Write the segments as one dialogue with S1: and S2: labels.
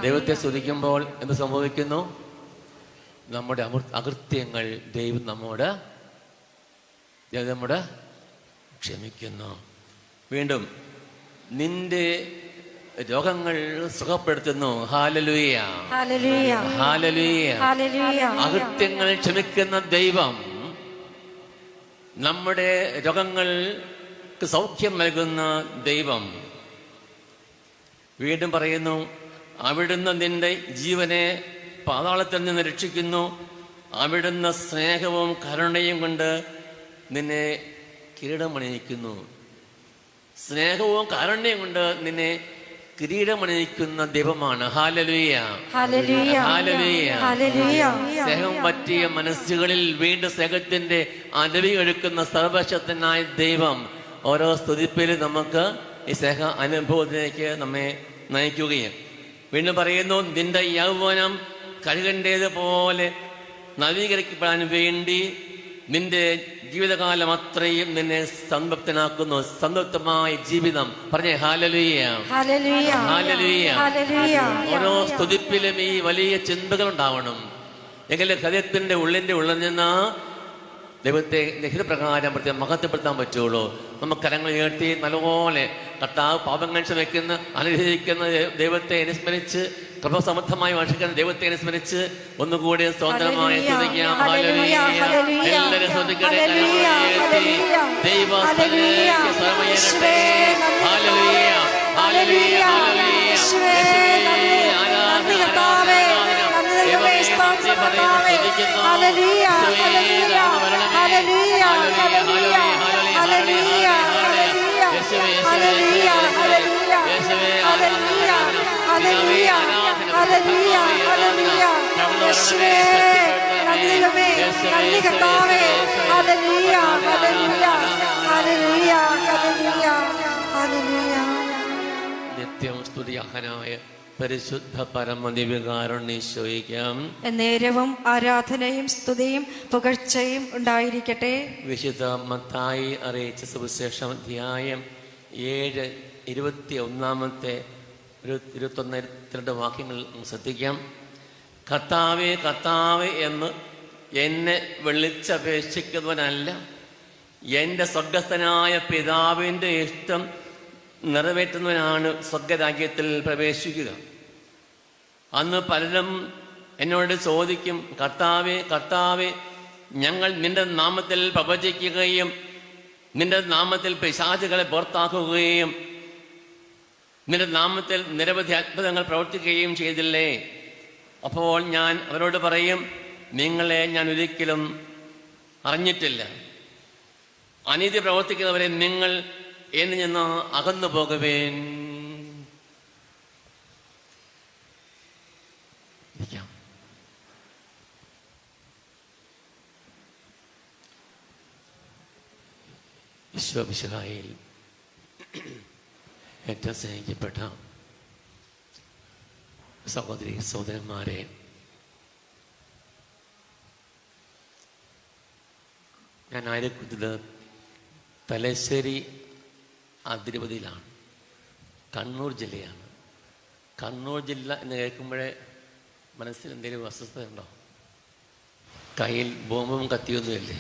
S1: ദൈവത്തെ സ്തുതിക്കുമ്പോൾ എന്ത് സംഭവിക്കുന്നു? നമ്മുടെ അകൃത്യങ്ങൾ ദൈവം നമ്മോട് ക്ഷമിക്കുന്നു. വീണ്ടും നിന്റെ രോഗങ്ങൾ സുഖപ്പെടുത്തുന്നു. Hallelujah, hallelujah. അകൃത്യങ്ങൾ ക്ഷമിക്കുന്ന ദൈവം നമ്മുടെ രോഗങ്ങൾക്ക് സൗഖ്യം നൽകുന്ന ദൈവം. വീണ്ടും പറയുന്നു, അവിടുന്ന് നിന്റെ ജീവനെ പാതാളത്തിൽ നിന്ന് രക്ഷിക്കുന്നു. അവിടുന്ന് സ്നേഹവും കരുണയും കൊണ്ട് നിന്നെ കിരീടമണിയിക്കുന്നു. സ്നേഹവും കാരുണ്യം കൊണ്ട് നിന്നെ കിരീടമണിയിക്കുന്ന ദൈവമാണ്. Hallelujah, hallelujah. സ്നേഹം പറ്റിയ മനസ്സുകളിൽ വീണ്ടും സ്നേഹത്തിന്റെ അരുവി ഒഴുക്കുന്ന സർവശക്തനായ ദൈവം ഓരോ സ്തുതിപ്പിലും നമുക്ക് ഈ സ്നേഹ അനുഭവത്തിലേക്ക് നമ്മെ നയിക്കുകയും. വീണ്ടും പറയുന്നു, നിന്റെ യൗവനം കഴുകേണ്ടതുപോലെ നവീകരിക്കപ്പെടാൻ വേണ്ടി നിന്റെ ജീവിതകാലം അത്രയും നിന്നെ സംതൃപ്തനാക്കുന്നു. സംതൃപ്തമായ ജീവിതം പറഞ്ഞേ ഹല്ലേലൂയ, ഹല്ലേലൂയ. ഓരോ സ്തുതിപ്പിലും ഈ വലിയ ചിന്തകൾ ഉണ്ടാവണം. എങ്കിലും ഹൃദയത്തിന്റെ ഉള്ളിൽ നിന്ന് ദൈവത്തെ ഹിതപ്രകാരം മഹത്വപ്പെടുത്താൻ പറ്റുള്ളൂ. നമുക്ക് കരങ്ങൾ ഉയർത്തി നല്ലപോലെ കർത്താവ് പാപങ്ങൾ ക്ഷമിക്കുന്ന അനുഗ്രഹിക്കുന്ന ദൈവത്തെ അനുസ്മരിച്ച് കൃപസമർത്ഥമായി വർഷിക്കുന്ന ദൈവത്തെ അനുസ്മരിച്ച് ഒന്നുകൂടി സ്വതന്ത്രമായി സ്തുതിക്കാം. ഹല്ലേലൂയ. എല്ലാവരും സ്തുതിക്കട്ടെ. ദൈവ സമയത്തെ ഹല്ലേലൂയ, ഹല്ലേലൂയ, നിത്യം സ്തുതിയർഹനായ പരിശുദ്ധ പരമദിവ്യകാരുണ്യീശോയ്ക്കാം
S2: നേരവും ആരാധനയും സ്തുതിയും പുകഴ്ചയും ഉണ്ടായിരിക്കട്ടെ.
S1: വിശുദ്ധ മത്തായി അറിയിച്ച സുവിശേഷം അധ്യായം 7:21 ഒരു 21-22 വാക്യങ്ങൾ ശ്രദ്ധിക്കാം. കർത്താവേ, കർത്താവേ എന്ന് എന്നെ വിളിച്ചപേക്ഷിക്കുന്നവനല്ല എൻ്റെ സ്വർഗസ്ഥനായ പിതാവിൻ്റെ ഇഷ്ടം നിറവേറ്റുന്നവനാണ് സ്വർഗരാജ്യത്തിൽ പ്രവേശിക്കുക. അന്ന് പലരും എന്നോട് ചോദിക്കും, കർത്താവേ, കർത്താവേ, ഞങ്ങൾ നിന്റെ നാമത്തിൽ പ്രവചിക്കുകയും നിന്റെ നാമത്തിൽ പിശാചുകളെ പുറത്താക്കുകയും നിന്റെ നാമത്തിൽ നിരവധി അത്ഭുതങ്ങൾ പ്രവർത്തിക്കുകയും ചെയ്തില്ലേ? അപ്പോൾ ഞാൻ അവരോട് പറയും, നിങ്ങളെ ഞാൻ ഒരിക്കലും അറിഞ്ഞിട്ടില്ല. അനീതി പ്രവർത്തിക്കുന്നവരെ നിങ്ങൾ എന്നിൽ നിന്ന് അകന്നു പോകുവേൻ. ഈശോമിശിഹായിൽ ഏറ്റവും സ്നേഹിക്കപ്പെട്ട സഹോദരി സഹോദരന്മാരെ, ഞാൻ ആയിരിക്കുന്നത് തലശ്ശേരി അതിരൂപതയിലാണ്. കണ്ണൂർ ജില്ലയാണ്. കണ്ണൂർ ജില്ല എന്ന് കേൾക്കുമ്പോഴേ മനസ്സിൽ എന്തെങ്കിലും അസ്വസ്ഥത ഉണ്ടോ? കയ്യിൽ ബോംബും കത്തിയൊന്നുമില്ലേ?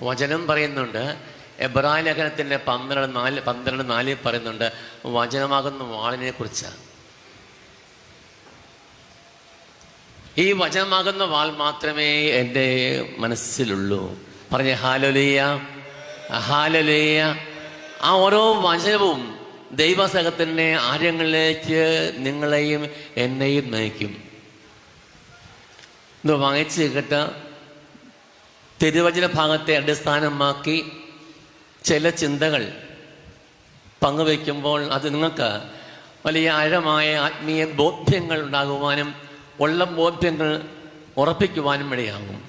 S1: വചനം പറയുന്നുണ്ട്, എബ്രായ ലേഖനത്തിൻ്റെ 12:4 പറയുന്നുണ്ട്, വചനമാകുന്ന വാളിനെ കുറിച്ചാണ്. ഈ വചനമാകുന്ന വാൾ മാത്രമേ എൻ്റെ മനസ്സിലുള്ളൂ. പറഞ്ഞ ഹല്ലേലൂയ, ഹല്ലേലൂയ. ആ ഓരോ വചനവും ദൈവസഹത്തിൻ്റെ ആഴങ്ങളിലേക്ക് നിങ്ങളെയും എന്നെയും നയിക്കും. ഇത് വായിച്ച് കേട്ട തിരുവചന ഭാഗത്തെ അടിസ്ഥാനമാക്കി ചില ചിന്തകൾ പങ്കുവയ്ക്കുമ്പോൾ അത് നിങ്ങൾക്ക് വലിയ ആഴമായ ആത്മീയ ബോധ്യങ്ങൾ ഉണ്ടാകുവാനും ഉള്ള ബോധ്യങ്ങൾ ഉറപ്പിക്കുവാനും ഇടയാകും.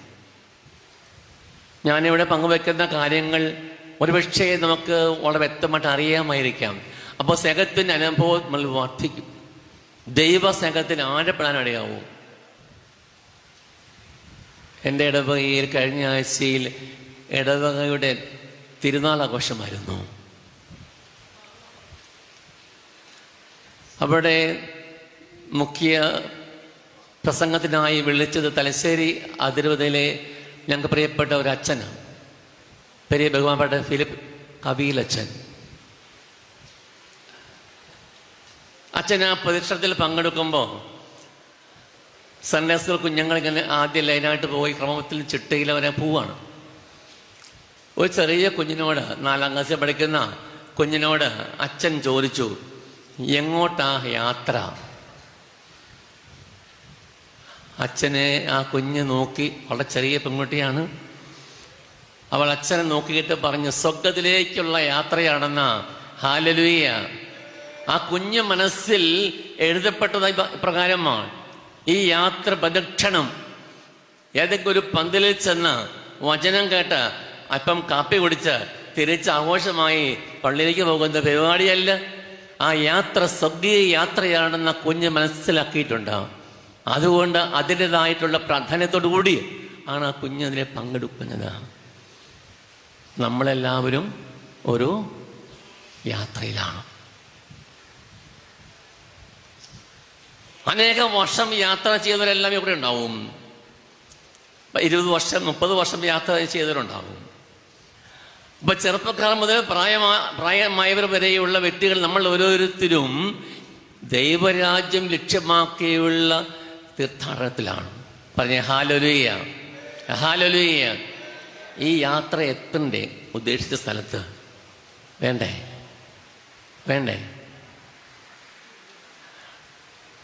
S1: ഞാനിവിടെ പങ്കുവെക്കുന്ന കാര്യങ്ങൾ ഒരുപക്ഷെ നമുക്ക് വളരെ വ്യക്തമായിട്ട് അറിയാമായിരിക്കാം. അപ്പോൾ സ്നേഹത്തിൻ്റെ അനുഭവം നമ്മൾ വർദ്ധിക്കും. ദൈവസ്നേഹത്തിൽ ആഴപ്പെടാനിടയാവും. എൻ്റെ ഇടവകയിൽ കഴിഞ്ഞ ആഴ്ചയിൽ ഇടവകയുടെ തിരുനാൾ ആഘോഷമായിരുന്നു. അവിടെ മുഖ്യ പ്രസംഗത്തിനായി വിളിച്ചത് തലശ്ശേരി അതിരൂപതയിലെ ഞങ്ങൾക്ക് പ്രിയപ്പെട്ട ഒരു അച്ഛനാണ്, പെരിയ ബഹുമാനപ്പെട്ട ഫിലിപ്പ് കബീലച്ഛൻ. അച്ഛൻ ആ പ്രതിഷ്ഠത്തിൽ പങ്കെടുക്കുമ്പോൾ സൺഡേ സ്കൂൾ കുഞ്ഞുങ്ങളിങ്ങനെ ആദ്യം ലൈനായിട്ട് പോയി ക്രമത്തിൽ ചിട്ടയിൽ വരെ പോവാണ്. ഒരു ചെറിയ കുഞ്ഞിനോട്, 4ാം ക്ലാസ്സിൽ പഠിക്കുന്ന കുഞ്ഞിനോട് അച്ഛൻ ചോദിച്ചു, എങ്ങോട്ടാ യാത്ര? അച്ഛനെ ആ കുഞ്ഞ് നോക്കി, വളരെ ചെറിയ പെൺകുട്ടിയാണ്, അവൾ അച്ഛനെ നോക്കിയിട്ട് പറഞ്ഞു, സ്വർഗത്തിലേക്കുള്ള യാത്രയാണെന്ന. ഹല്ലേലൂയ. ആ കുഞ്ഞു മനസ്സിൽ എഴുതപ്പെട്ടതായി പ്രകാരമാണ് ഈ യാത്ര പ്രദക്ഷിണം. ഏതെങ്കിലും ഒരു പന്തലിൽ ചെന്ന് വചനം കേട്ട് അല്പം കാപ്പി കുടിച്ച് തിരിച്ച് ആഘോഷമായി പള്ളിയിലേക്ക് പോകുന്ന പരിപാടിയല്ല. ആ യാത്ര സ്വർഗീയ യാത്രയാണെന്ന കുഞ്ഞ് മനസ്സിലാക്കിയിട്ടുണ്ട്. അതുകൊണ്ട് അതിൻ്റെതായിട്ടുള്ള പ്രാധാന്യത്തോടു കൂടി ആണ് ആ കുഞ്ഞതിനെ പങ്കെടുക്കുന്നത്. നമ്മളെല്ലാവരും ഒരു യാത്രയിലാണ്. അനേകം വർഷം യാത്ര ചെയ്തവരെല്ലാം ഇവിടെ ഉണ്ടാവും. 20 വർഷം 30 വർഷം യാത്ര ചെയ്തവരുണ്ടാവും. ഇപ്പൊ ചെറുപ്പക്കാർ മുതൽ പ്രായമായവർ വരെയുള്ള വ്യക്തികൾ നമ്മൾ ഓരോരുത്തരും ദൈവരാജ്യം ലക്ഷ്യമാക്കിയുള്ള തീർത്ഥാടനത്തിലാണ്. പറഞ്ഞ ഹല്ലേലൂയ, ഹല്ലേലൂയ. ഈ യാത്ര എത്തണ്ടേ ഉദ്ദേശിച്ച സ്ഥലത്ത്? വേണ്ടേ?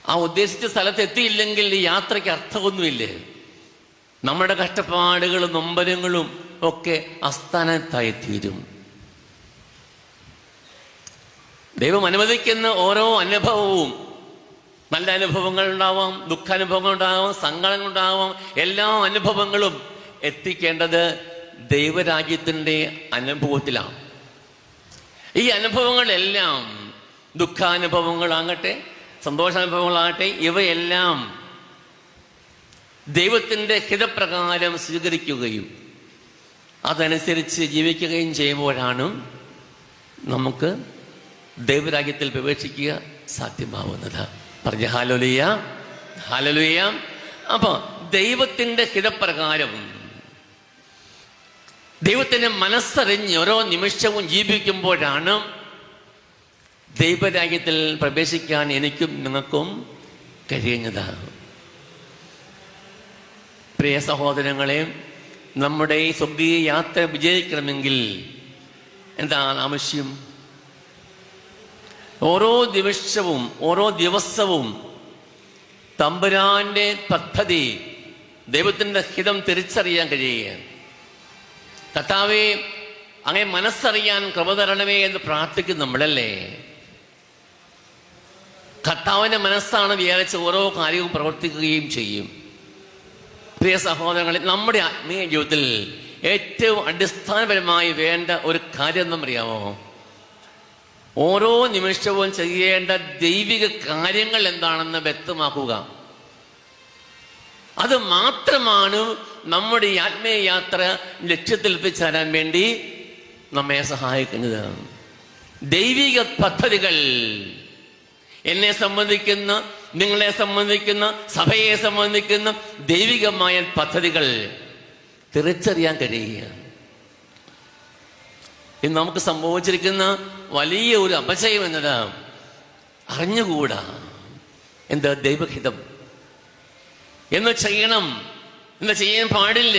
S1: ആ ഉദ്ദേശിച്ച സ്ഥലത്ത് എത്തിയില്ലെങ്കിൽ ഈ യാത്രയ്ക്ക് അർത്ഥമൊന്നുമില്ലേ? നമ്മുടെ കഷ്ടപ്പാടുകളും നൊമ്പരങ്ങളും ഒക്കെ അസ്ഥാനത്തായി തീരും. ദൈവം അനുവദിക്കുന്ന ഓരോ അനുഭവവും, നല്ല അനുഭവങ്ങൾ ഉണ്ടാവാം, ദുഃഖാനുഭവങ്ങൾ ഉണ്ടാവാം, സങ്കടങ്ങൾ ഉണ്ടാവാം. എല്ലാ അനുഭവങ്ങളും എത്തിക്കേണ്ടത് ദൈവരാജ്യത്തിൻ്റെ അനുഭവത്തിലാണ്. ഈ അനുഭവങ്ങളെല്ലാം, ദുഃഖാനുഭവങ്ങളാകട്ടെ സന്തോഷാനുഭവങ്ങളാകട്ടെ, ഇവയെല്ലാം ദൈവത്തിൻ്റെ ഹിതപ്രകാരം സ്വീകരിക്കുകയും അതനുസരിച്ച് ജീവിക്കുകയും ചെയ്യുമ്പോഴാണ് നമുക്ക് ദൈവരാജ്യത്തിൽ പ്രവേശിക്കുക സാധ്യമാവുന്നത്. പറഞ്ഞ ഹല്ലേലൂയ, ഹല്ലേലൂയ. അപ്പൊ ദൈവത്തിൻ്റെ ഹിതപ്രകാരം, ദൈവത്തിൻ്റെ മനസ്സറിഞ്ഞ് ഓരോ നിമിഷവും ജീവിക്കുമ്പോഴാണ് ദൈവരാജ്യത്തിൽ പ്രവേശിക്കാൻ എനിക്കും നിങ്ങൾക്കും കഴിയുന്നത്. പ്രിയ സഹോദരങ്ങളെ, നമ്മുടെ ഈ സ്വർഗീയ യാത്ര വിജയിക്കണമെങ്കിൽ എന്താണ് ആവശ്യം? ഓരോ നിമിഷവും ഓരോ ദിവസവും തമ്പുരാന്റെ പദ്ധതി, ദൈവത്തിൻ്റെ ഹിതം തിരിച്ചറിയാൻ കഴിയുക. കർത്താവേ, അങ്ങനെ മനസ്സറിയാൻ കൃപ തരണമേ എന്ന് പ്രാർത്ഥിക്കും നമ്മളല്ലേ? കർത്താവിൻ്റെ മനസ്സാണ് വിചാരിച്ച് ഓരോ കാര്യവും പ്രവർത്തിക്കുകയും ചെയ്യും. പ്രിയ സഹോദരങ്ങളെ, നമ്മുടെ ആത്മീയ ജീവിതത്തിൽ ഏറ്റവും അടിസ്ഥാനപരമായി വേണ്ട ഒരു കാര്യം എന്നറിയാമോ? ഓരോ നിമിഷവും ചെയ്യേണ്ട ദൈവിക കാര്യങ്ങൾ എന്താണെന്ന് വ്യക്തമാക്കുക. അത് മാത്രമാണ് നമ്മുടെ ഈ ആത്മീയ യാത്ര ലക്ഷ്യത്തിൽ എത്തിച്ചേരാൻ വേണ്ടി നമ്മെ സഹായിക്കുന്നത്. ദൈവിക പദ്ധതികൾ എന്നെ സംബന്ധിക്കുന്ന, നിങ്ങളെ സംബന്ധിക്കുന്ന, സഭയെ സംബന്ധിക്കുന്ന ദൈവികമായ പദ്ധതികൾ തിരിച്ചറിയാൻ കഴിയുക. ഇന്ന് നമുക്ക് സംഭവിച്ചിരിക്കുന്ന വലിയ ഒരു അപജയം എന്നത് അറിഞ്ഞുകൂടാ. എന്താ ദൈവഹിതം? എന്ന് ചെയ്യണം, എന്ന് ചെയ്യാൻ പാടില്ല,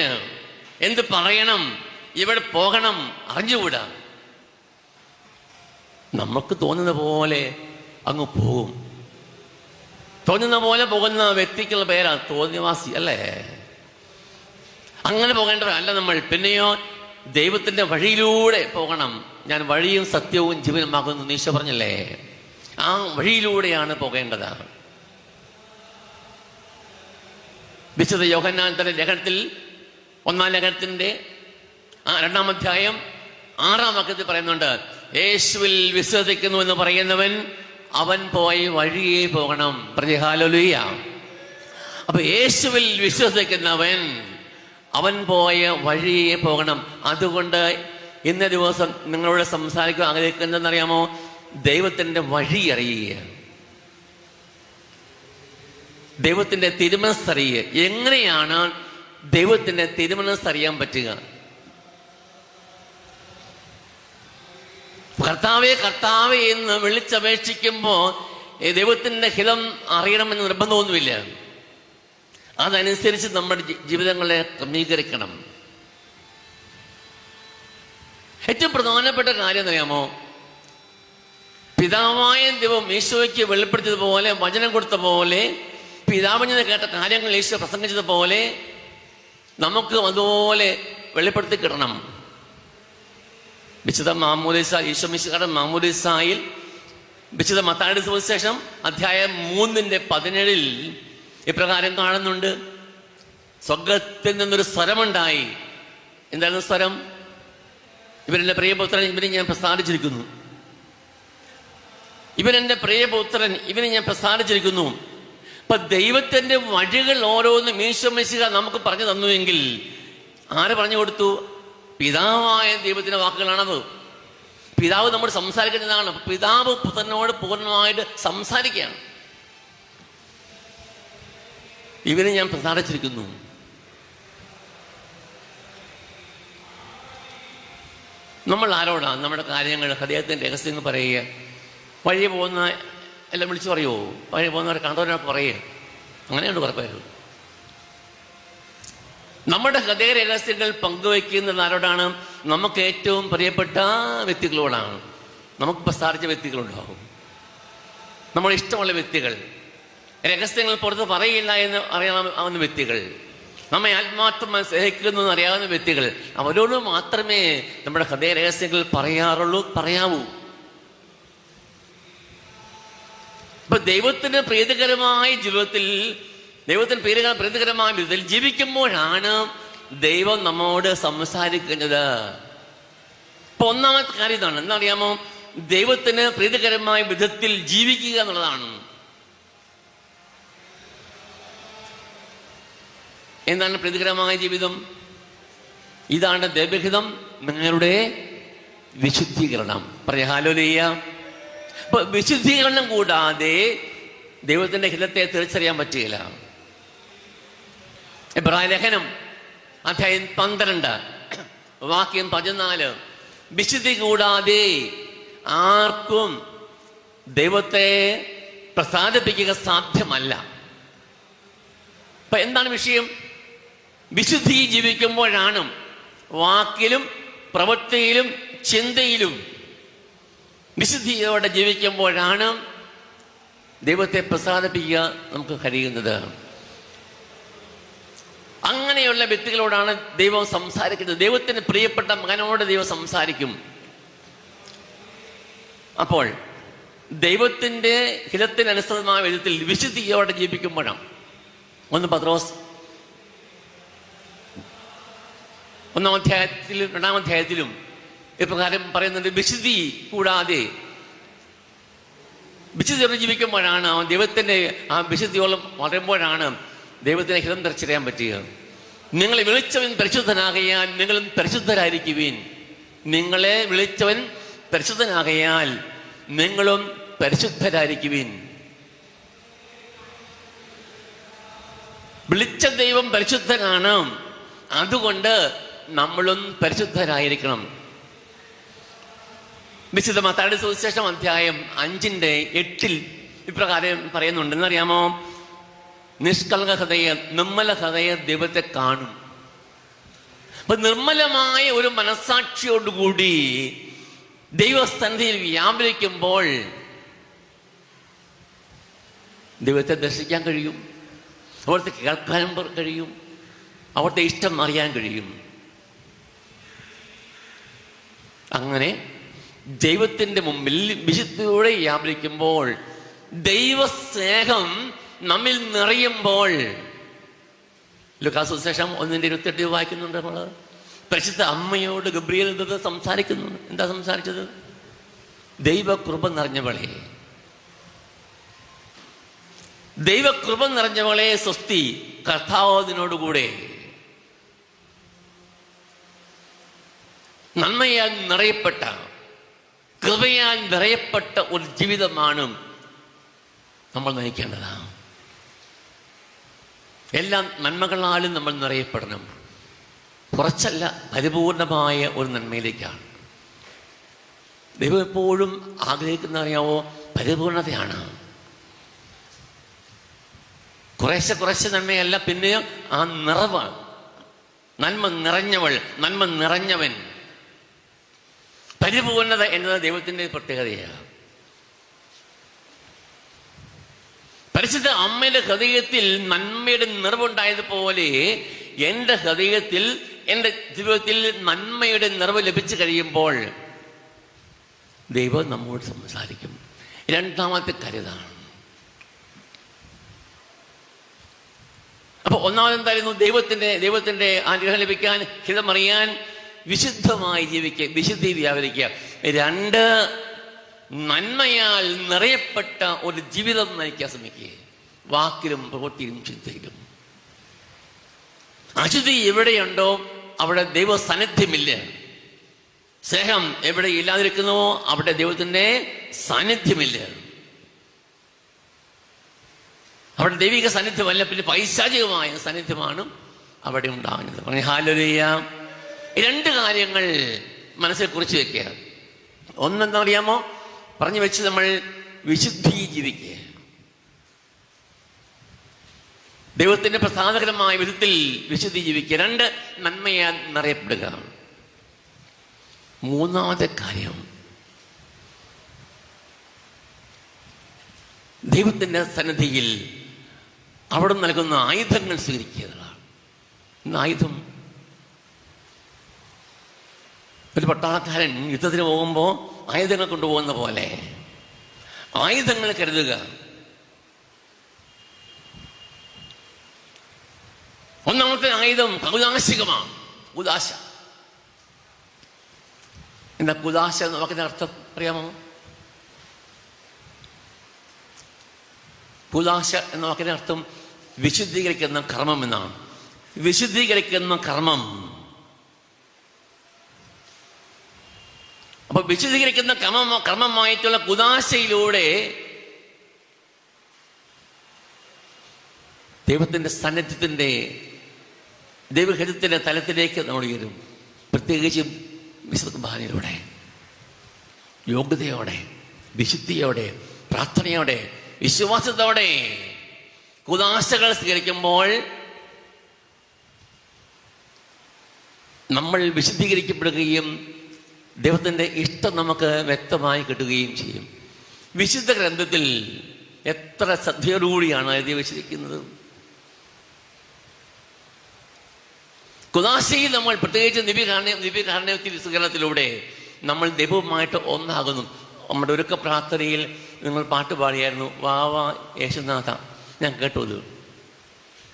S1: എന്ത് പറയണം, ഇവിടെ പോകണം, അറിഞ്ഞുകൂടാ. നമുക്ക് തോന്നുന്ന പോലെ അങ്ങ് പോകും. തോന്നുന്ന പോലെ പോകുന്ന വ്യക്തിക്കുള്ള പേരാ തോന്നിവാസി, അല്ലേ? അങ്ങനെ പോകേണ്ടതല്ല നമ്മൾ. പിന്നെയോ ദൈവത്തിൻ്റെ വഴിയിലൂടെ പോകണം. ഞാൻ വഴിയും സത്യവും ജീവനുമാകുന്നു ഈശോ പറഞ്ഞല്ലേ? ആ വഴിയിലൂടെയാണ് പോകേണ്ടത്. വിശുദ്ധ യോഹന്നാൻ തന്റെ ലേഖനത്തിൽ 1-ാം ലേഖനത്തിന്റെ 2-ാം അധ്യായം 6-ാം വാക്യത്തിൽ പറയുന്നുണ്ട്, യേശുവിൽ വിശ്വസിക്കുന്നു എന്ന് പറയുന്നവൻ അവൻ പോയി വഴിയെ പോകണം. ഹല്ലേലൂയ. അപ്പൊ യേശുവിൽ വിശ്വസിക്കുന്നവൻ അവൻ പോയ വഴിയെ പോകണം. അതുകൊണ്ട് ഇന്ന ദിവസം നിങ്ങളോട് സംസാരിക്കാൻ ആഗ്രഹിക്കുന്നതെന്നറിയാമോ? ദൈവത്തിൻ്റെ വഴി അറിയുക. ദൈവത്തിന്റെ തിരുമനസ് അറിയുക. എങ്ങനെയാണ് ദൈവത്തിന്റെ തിരുമനസ് അറിയാൻ പറ്റുക? കർത്താവേ കർത്താവേ എന്ന് വിളിച്ചപേക്ഷിക്കുമ്പോൾ ദൈവത്തിന്റെ ഹിതം അറിയണമെന്ന് നിർബന്ധമൊന്നുമില്ല. അതനുസരിച്ച് നമ്മുടെ ജീവിതങ്ങളെ ക്രമീകരിക്കണം. ഏറ്റവും പ്രധാനപ്പെട്ട കാര്യം എന്നറിയാമോ? പിതാവായ ദൈവം ഈശോയ്ക്ക് വെളിപ്പെടുത്തിയതുപോലെ, വചനം കൊടുത്ത പോലെ, പിതാവിൽ നിന്ന് കേട്ട കാര്യങ്ങൾ ഈശോ പ്രസംഗിച്ചതുപോലെ നമുക്ക് അതുപോലെ വെളിപ്പെടുത്തി കിട്ടണം. വിശുദ്ധ മാമോദീസ, ഈശോ മിശിഹായുടെ മാമോദീസായിൽ വിശുദ്ധ മത്തായിയുടെ സുവിശേഷം അധ്യായം 3:17 ഇപ്രകാരം കാണുന്നുണ്ട്. സ്വർഗത്തിൽ നിന്നൊരു സ്വരമുണ്ടായി. എന്തായിരുന്നു സ്വരം? ഇവരെന്റെ പ്രിയപുത്രൻ, ഇവനെ ഞാൻ പ്രസാദിച്ചിരിക്കുന്നു. ഇവനെന്റെ പ്രിയപുത്രൻ, ഇവനെ ഞാൻ പ്രസാദിച്ചിരിക്കുന്നു. അപ്പൊ ദൈവത്തിന്റെ വഴികൾ ഓരോന്നും ഈശോ മിശിഹ നമുക്ക് പറഞ്ഞു തന്നുവെങ്കിൽ ആര് പറഞ്ഞു കൊടുത്തു? പിതാവായ ദൈവത്തിന്റെ വാക്കുകളാണത്. പിതാവ് നമ്മൾ സംസാരിക്കുന്നതാണ്. പിതാവ് പുത്രനോട് പൂർണ്ണമായിട്ട് സംസാരിക്കുകയാണ്. ഇവനെ ഞാൻ പ്രസാദിച്ചിരിക്കുന്നു. നമ്മൾ ആരോടാണ് നമ്മുടെ കാര്യങ്ങൾ, ഹൃദയത്തിന്റെ രഹസ്യങ്ങൾ പറയുക? വഴി പോകുന്ന എല്ലാം വിളിച്ചു പറയുമോ? വഴി പോകുന്നവരെ കണ്ടവരൊക്കെ പറയുക? അങ്ങനെയുണ്ട് കുറേ പേര്. നമ്മുടെ ഹൃദയ രഹസ്യങ്ങൾ പങ്കുവയ്ക്കുന്നത് ആരോടാണ്? നമുക്ക് ഏറ്റവും പ്രിയപ്പെട്ട വ്യക്തികളോടാണ്. നമുക്ക് പ്രസാദിച്ച വ്യക്തികളുണ്ടാവും, നമ്മുടെ ഇഷ്ടമുള്ള വ്യക്തികൾ, രഹസ്യങ്ങൾ പുറത്ത് പറയില്ല എന്ന് അറിയാവുന്ന വ്യക്തികൾ, നമ്മെ ആത്മാർത്ഥമായി സ്നേഹിക്കുന്നു എന്ന് അറിയാവുന്ന വ്യക്തികൾ. അവരോട് മാത്രമേ നമ്മുടെ ഹൃദയ രഹസ്യങ്ങൾ പറയാവൂ. ഇപ്പൊ ദൈവത്തിന് പ്രീതികരമായ ജീവിതത്തിൽ, ദൈവത്തിന് പ്രീതികരമായ വിധത്തിൽ ജീവിക്കുമ്പോഴാണ് ദൈവം നമ്മോട് സംസാരിക്കുന്നത്. ഇപ്പൊ ഒന്നാമത്തെ കാര്യം ഇതാണ്. എന്താ അറിയാമോ? ദൈവത്തിന് പ്രീതികരമായ വിധത്തിൽ ജീവിക്കുക എന്നുള്ളതാണ്. എന്താണ് പ്രീതികരമായ ജീവിതം? ഇതാണ് ദൈവഹിതം, നിങ്ങളുടെ വിശുദ്ധീകരണം. പറയാ ഹല്ലേലൂയ. അപ്പൊ വിശുദ്ധീകരണം കൂടാതെ ദൈവത്തിന്റെ ഹിതത്തെ തിരിച്ചറിയാൻ പറ്റുകയില്ല. എബ്രായ ലേഖനം അധ്യായം 12 വാക്യം 14, വിശുദ്ധി കൂടാതെ ആർക്കും ദൈവത്തെ പ്രസാദിപ്പിക്കുക സാധ്യമല്ല. അപ്പൊ എന്താണ് വിഷയം? വിശുദ്ധി ജീവിക്കുമ്പോഴാണ്, വാക്കിലും പ്രവൃത്തിയിലും ചിന്തയിലും വിശുദ്ധിയോടെ ജീവിക്കുമ്പോഴാണ് ദൈവത്തെ പ്രസാദിപ്പിക്കുക നമുക്ക് കഴിയുന്നത്. അങ്ങനെയുള്ള വ്യക്തികളോടാണ് ദൈവം സംസാരിക്കുന്നത്. ദൈവത്തിന് പ്രിയപ്പെട്ട മകനോട് ദൈവം സംസാരിക്കും. അപ്പോൾ ദൈവത്തിന്റെ ഹിതത്തിനനുസൃതമായ വിധത്തിൽ വിശുദ്ധിയോടെ ജീവിക്കുമ്പോഴാണ്. 1 പത്രോസ് 1-ാം അധ്യായത്തിലും 2-ാം അധ്യായത്തിലും ഇപ്രകാരം പറയുന്നുണ്ട്. വിശുദ്ധി കൂടാതെ വിശുദ്ധിയോടെ ജീവിക്കുമ്പോഴാണ്, ദൈവത്തിന്റെ ആ വിശുദ്ധിയോളം വളരുമ്പോഴാണ് ദൈവത്തിന്റെ ഹിതം തിരിച്ചറിയാൻ പറ്റുക. നിങ്ങളെ വിളിച്ചവൻ പരിശുദ്ധനാകയാൽ നിങ്ങളും പരിശുദ്ധരായിരിക്കുവിൻ. നിങ്ങളെ വിളിച്ചവൻ പരിശുദ്ധനാകയാൽ നിങ്ങളും പരിശുദ്ധരായിരിക്കുവിൻ. വിളിച്ച ദൈവം പരിശുദ്ധനാണ്. അതുകൊണ്ട് നമ്മളും പരിശുദ്ധരായിരിക്കണം. വിശുദ്ധ മത്തായിയുടെ സുവിശേഷം അധ്യായം 5:8 ഇപ്രകാരം പറയുന്നുണ്ട്. എന്നറിയാമോ? നിഷ്കളങ്ക ഹൃദയം, നിർമ്മല ഹൃദയം ദൈവത്തെ കാണും. അപ്പൊ നിർമ്മലമായ ഒരു മനസ്സാക്ഷിയോടുകൂടി ദൈവസന്നിധിയിൽ വ്യാപരിക്കുമ്പോൾ ദൈവത്തെ ദർശിക്കാൻ കഴിയും, അവിടുത്തെ കേൾക്കാനും കഴിയും, അവിടുത്തെ ഇഷ്ടം അറിയാൻ കഴിയും. അങ്ങനെ ദൈവത്തിന്റെ മുമ്പിൽ വിശുദ്ധിയോടെ വ്യാപരിക്കുമ്പോൾ, ദൈവസ്നേഹം നമ്മിൽ നിറയുമ്പോൾ, ലൂക്കാസ് സുവിശേഷം 1:28 വായിക്കുന്നുണ്ട് നമ്മള്. പരിശുദ്ധ അമ്മയോട് ഗബ്രിയേൽ സംസാരിക്കുന്നു. എന്താ സംസാരിച്ചത്? ദൈവകൃപ നിറഞ്ഞവളെ, ദൈവകൃപ നിറഞ്ഞവളെ സ്വസ്തി, കർത്താവിനോടുകൂടെ. നന്മയാൽ നിറയപ്പെട്ട, കൃപയാൽ നിറയപ്പെട്ട ഒരു ജീവിതമാണ് നമ്മൾ നയിക്കേണ്ടതാണ്. എല്ലാ നന്മകളാലും നമ്മൾ നിറയപ്പെടണം. കുറച്ചല്ല, പരിപൂർണമായ ഒരു നന്മയിലേക്കാണ്. ദൈവം എപ്പോഴും ആഗ്രഹിക്കുന്ന അറിയാവോ, പരിപൂർണതയാണ്. കുറേശ്ശെ നന്മയല്ല, പിന്നെയോ ആ നിറവ്, നന്മ നിറഞ്ഞവൾ, നന്മ നിറഞ്ഞവൻ. പരിപൂർണത എന്നത് ദൈവത്തിൻ്റെ പ്രത്യേകതയാണ്. പരിശുദ്ധ അമ്മയുടെ ഹൃദയത്തിൽ നന്മയുടെ നിറവുണ്ടായതുപോലെ എൻ്റെ ഹൃദയത്തിൽ, എൻ്റെ ജീവിതത്തിൽ നന്മയുടെ നിറവ് ലഭിച്ചു കഴിയുമ്പോൾ ദൈവം നമ്മോട് സംസാരിക്കും. രണ്ടാമത്തെ കരുതാണ്. അപ്പൊ ഒന്നാമതെന്തായിരുന്നു? ദൈവത്തിന്റെ അനുഗ്രഹം ലഭിക്കാൻ, ഹിതമറിയാൻ വിശുദ്ധമായി ജീവിക്കുക, വിശുദ്ധി വ്യാപരിക്കുക. രണ്ട്, നന്മയാൽ നിറയപ്പെട്ട ഒരു ജീവിതം നയിക്കാൻ ശ്രമിക്കുക, വാക്കിലും പ്രവൃത്തിയിലും ചിന്തയിലും. അശുദ്ധി എവിടെയുണ്ടോ അവിടെ ദൈവ സാന്നിധ്യമില്ല. സ്നേഹം എവിടെ ഇല്ലാതിരിക്കുന്നുവോ അവിടെ ദൈവത്തിന്റെ സാന്നിധ്യമില്ല. അവിടെ ദൈവിക സാന്നിധ്യമല്ല, പിന്നെ പൈശാചികമായ സാന്നിധ്യമാണ് അവിടെ ഉണ്ടാകുന്നത്. പറഞ്ഞ ഹല്ലേലൂയ. രണ്ട് കാര്യങ്ങൾ മനസ്സിൽ കുറിച്ച് വെക്കുക. ഒന്നെന്താ അറിയാമോ? പറഞ്ഞു വെച്ച് നമ്മൾ വിശുദ്ധി ജീവിക്കുക, ദൈവത്തിന്റെ പ്രസാദകരമായ വിധത്തിൽ വിശുദ്ധി ജീവിക്കുക. രണ്ട്, നന്മയാൽ നിറയപ്പെടുക. മൂന്നാമത്തെ കാര്യം, ദൈവത്തിന്റെ സന്നിധിയിൽ അവിടെ നൽകുന്ന ആയുധങ്ങൾ സ്വീകരിക്കുന്നതാണ്. ഇന്ന് ആയുധം, ഒരു പട്ടാളക്കാരൻ യുദ്ധത്തിന് പോകുമ്പോൾ ആയുധങ്ങൾ കൊണ്ടുപോകുന്ന പോലെ ആയുധങ്ങൾ കരുതുക. ഒന്നാമത്തെ ആയുധം കൗദാശികമാണ്, ഉദാശ. എന്താ കുദാശ എന്ന വാക്കിന്റെ അർത്ഥം അറിയാമോ? കുദാശ എന്ന വാക്കിന്റെ അർത്ഥം വിശുദ്ധീകരിക്കുന്ന കർമ്മം എന്നാണ്. വിശുദ്ധീകരിക്കുന്ന കർമ്മം. അപ്പൊ വിശുദ്ധീകരിക്കുന്ന കർമ്മമായിട്ടുള്ള കുദാശയിലൂടെ ദൈവത്തിന്റെ സാന്നിധ്യത്തിന്റെ, ദൈവഹിതത്തിന്റെ തലത്തിലേക്ക് നമ്മൾ ഉയരും. പ്രത്യേകിച്ചും വിശുദ്ധ കുർബാനയിലൂടെ, യോഗ്യതയോടെ, വിശുദ്ധിയോടെ, പ്രാർത്ഥനയോടെ, വിശ്വാസത്തോടെ കുദാശകൾ സ്വീകരിക്കുമ്പോൾ നമ്മൾ വിശുദ്ധീകരിക്കപ്പെടുകയും ദൈവത്തിൻ്റെ ഇഷ്ടം നമുക്ക് വ്യക്തമായി കിട്ടുകയും ചെയ്യും. വിശുദ്ധ ഗ്രന്ഥത്തിൽ എത്ര ശ്രദ്ധയോടുകൂടിയാണ് എഴുതി വച്ചിരിക്കുന്നത്. കുദാശയിൽ നമ്മൾ പ്രത്യേകിച്ച് ദിവ്യകാരുണ്യത്തിൽ സ്വീകരണത്തിലൂടെ നമ്മൾ ദൈവവുമായിട്ട് ഒന്നാകുന്നു. നമ്മുടെ ഒരുക്ക പ്രാർത്ഥനയിൽ നിങ്ങൾ പാട്ട് പാടിയായിരുന്നു, വാവ യേശുനാഥ. ഞാൻ കേട്ടു, ഇത്